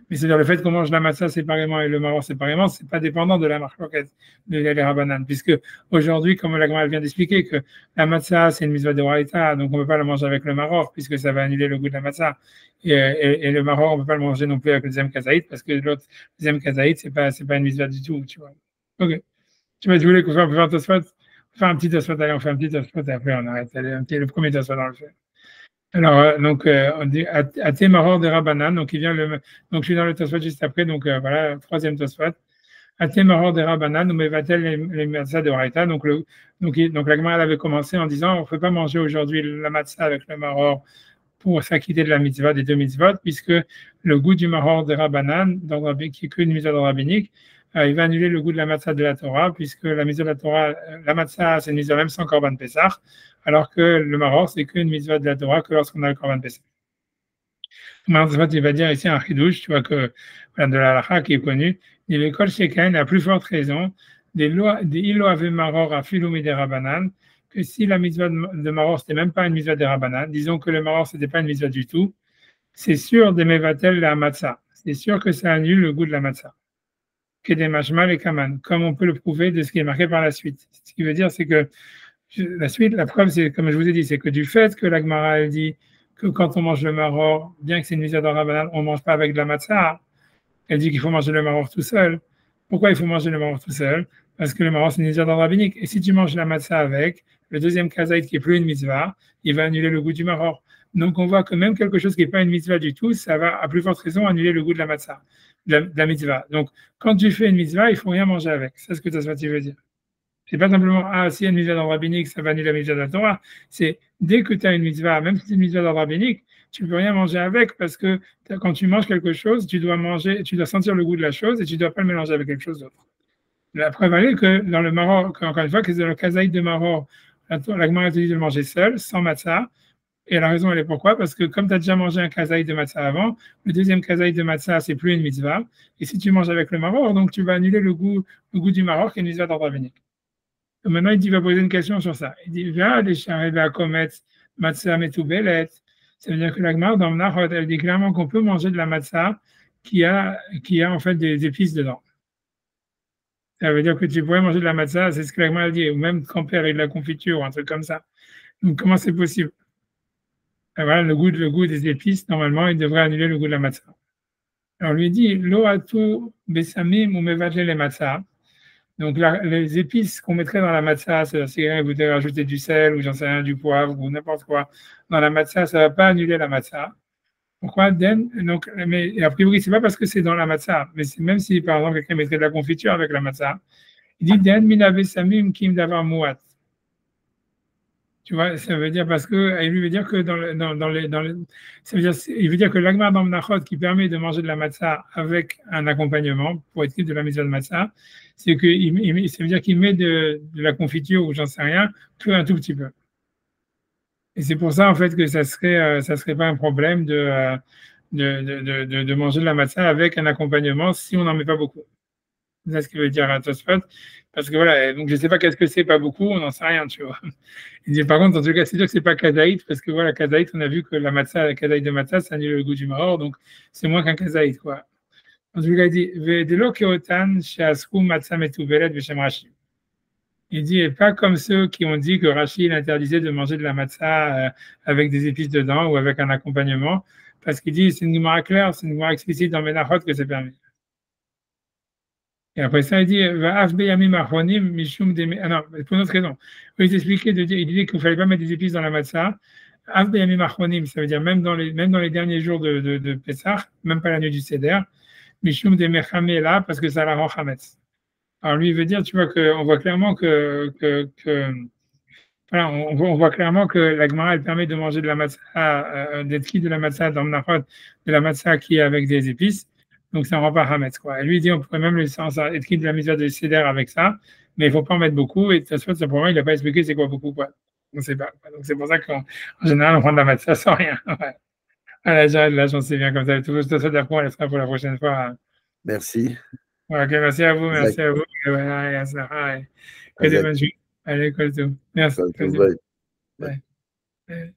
Mais c'est-à-dire le fait qu'on mange la matzah séparément et le maror séparément, c'est pas dépendant de la marloquette de Hillel et Rabbanan, puisque aujourd'hui, comme l'agma elle vient d'expliquer, que la matzah c'est une mitzvah de Horaïta, donc on ne peut pas la manger avec le maror puisque ça va annuler le goût de la matzah. Et le maror, on ne peut pas le manger non plus avec le deuxième kazaït parce que l'autre deuxième kazaït, c'est pas une mitzvah du tout, tu vois. Ok. Tu vois, je voulais qu'on fasse un tosfot, faire un petit tosfot, allez, on fait un petit tosfot et après on arrête. Allez, le premier tosfot dans le fait. Alors, donc, on dit Até maror de Rabbanan, donc il vient donc je suis dans le tosfot juste après, donc voilà, troisième tosfot. Até maror de Rabbanan, ou mevatel les matzah de Horaïta, donc la Gemara elle avait commencé en disant on ne peut pas manger aujourd'hui la matzah avec le maror pour s'acquitter de la mitzvah des deux mitzvot, puisque le goût du maror de Rabbanan, qui est qu'une mitzvah rabbinique, il va annuler le goût de la matzah de la Torah, puisque la mitzvah de la Torah, la matzah, c'est une mitzvah même sans korban Pesach, alors que le maror, c'est qu'une mitzvah de la Torah que lorsqu'on a le korban Pesach. Maintenant, il va dire ici un chidouche, tu vois que voilà, de la halakha qui est connu, il l'école shekain a plus forte raison des ilo ave maror à filoumi des Rabbanan, que si la mitzvah de maror, c'était même pas une mitzvah des Rabbanan, disons que le maror, c'était pas une mitzvah du tout, c'est sûr de mevatel la matzah. C'est sûr que ça annule le goût de la matzah. Que des mashmal et kaman, comme on peut le prouver de ce qui est marqué par la suite. Ce qui veut dire, c'est que la suite, la preuve, c'est, comme je vous ai dit, c'est que du fait que la Gemara, elle dit que quand on mange le maror, bien que c'est une mitzvah de Rabbanan, on ne mange pas avec de la matzah, elle dit qu'il faut manger le maror tout seul. Pourquoi il faut manger le maror tout seul? Parce que le maror, c'est une mitzvah rabbinique. Et si tu manges la matzah avec, le deuxième kazaït qui est plus une mitzvah, il va annuler le goût du maror. Donc on voit que même quelque chose qui n'est pas une mitzvah du tout, ça va à plus forte raison annuler le goût de la matzah, de la mitzvah. Donc quand tu fais une mitzvah, il ne faut rien manger avec. C'est ce que tu veut dire. C'est pas simplement, ah, s'il y a une mitzvah dans le rabbinique, ça va annuler la mitzvah de la Torah. C'est dès que tu as une mitzvah, même si c'est une mitzvah dans le rabbinique, tu ne peux rien manger avec parce que quand tu manges quelque chose, tu dois sentir le goût de la chose et tu ne dois pas le mélanger avec quelque chose d'autre. La preuve est que dans le maror, encore une fois, que dans le kazaït de maror, la Gemara te dit de le manger seul, sans matzah. Et la raison, elle est pourquoi? Parce que comme tu as déjà mangé un kazaït de matzah avant, le deuxième kazaït de matzah, c'est plus une mitzvah. Et si tu manges avec le maror, donc tu vas annuler le goût du maror qui est une mitzvah dans le rabbinique. Maintenant, il va poser une question sur ça. Il dit, va les charrer la comète, matzah metoubelet. Ça veut dire que la Gemara dans Menachot, elle dit clairement qu'on peut manger de la matzah qui a en fait des épices dedans. Ça veut dire que tu pourrais manger de la matzah, c'est ce que la Gemara dit, ou même tremper avec de la confiture ou un truc comme ça. Donc, comment c'est possible? Et voilà, le goût des épices, normalement, il devrait annuler le goût de la matzah. Alors, on lui dit, lo atu besamim ou mevadle les matzah. Donc, les épices qu'on mettrait dans la matzah, c'est-à-dire vous devez rajouter du sel ou j'en sais rien, du poivre ou n'importe quoi dans la matzah, ça ne va pas annuler la matzah. Pourquoi donc, mais a priori, ce n'est pas parce que c'est dans la matzah, mais même si, par exemple, quelqu'un mettrait de la confiture avec la matzah, il dit Den minave samim kim davar muat. Tu vois, ça veut dire parce que, il veut dire que ça veut dire, il veut dire que l'agmar dans Menachot qui permet de manger de la matzah avec un accompagnement pour être de la mitzvah de matzah, c'est que ça veut dire qu'il met de la confiture ou j'en sais rien, que un tout petit peu. Et c'est pour ça en fait que ça serait pas un problème de manger de la matzah avec un accompagnement si on n'en met pas beaucoup. C'est ce qu'il veut dire à Tosfot. Parce que voilà, donc je ne sais pas qu'est-ce que c'est, pas beaucoup, on n'en sait rien, tu vois. Il dit, par contre, en tout cas, c'est sûr que ce n'est pas kazaït, parce que voilà, kazaït, on a vu que la matzah, la kazaït de matzah, ça annule le goût du maror, donc c'est moins qu'un kazaït, quoi. En tout cas, il dit, Vedelo keotan sheasku matzah metouvelet v'shem Rashi. Il dit, et pas comme ceux qui ont dit que Rashi il interdisait de manger de la matzah avec des épices dedans ou avec un accompagnement, parce qu'il dit, c'est une Gemara claire, c'est une Gemara explicite dans Menachot que c'est permis. Et après ça, il dit, ah non, pour une autre raison. Il expliquait il disait qu'il ne fallait pas mettre des épices dans la matzah. Ça veut dire même dans les derniers jours de Pessah, même pas la nuit du Seder, Mishum de Mechamé là, parce que ça la rend Hametz. Alors lui, il veut dire, tu vois, qu'on voit clairement voilà, on voit clairement que la Gemara, elle permet de manger de la matzah, d'être quitte de la matzah dans le nachot, de la matzah qui est avec des épices. Donc, ça ne rend pas hametz, quoi. Et lui, il dit, on pourrait même être quitte de la mitzvah de seder avec ça, mais il ne faut pas en mettre beaucoup. Et de toute façon, pour moi, il n'a pas expliqué c'est quoi beaucoup, quoi. On ne sait pas. Donc, c'est pour ça qu'en général, on prend de la matzah sans rien. Ouais. Voilà, Jared, là, j'en sais bien comme ça. Tout je te souhaite après, on laissera pour la prochaine fois. Merci. Ouais, ok, merci à vous, Isaac, merci à vous. Et voilà, et à ça, ouais. Que des Isaac, bonnes choses. Allez, cool tout. Merci. Kol Tov, Vas-y. bye. Bye. Ouais. Ouais.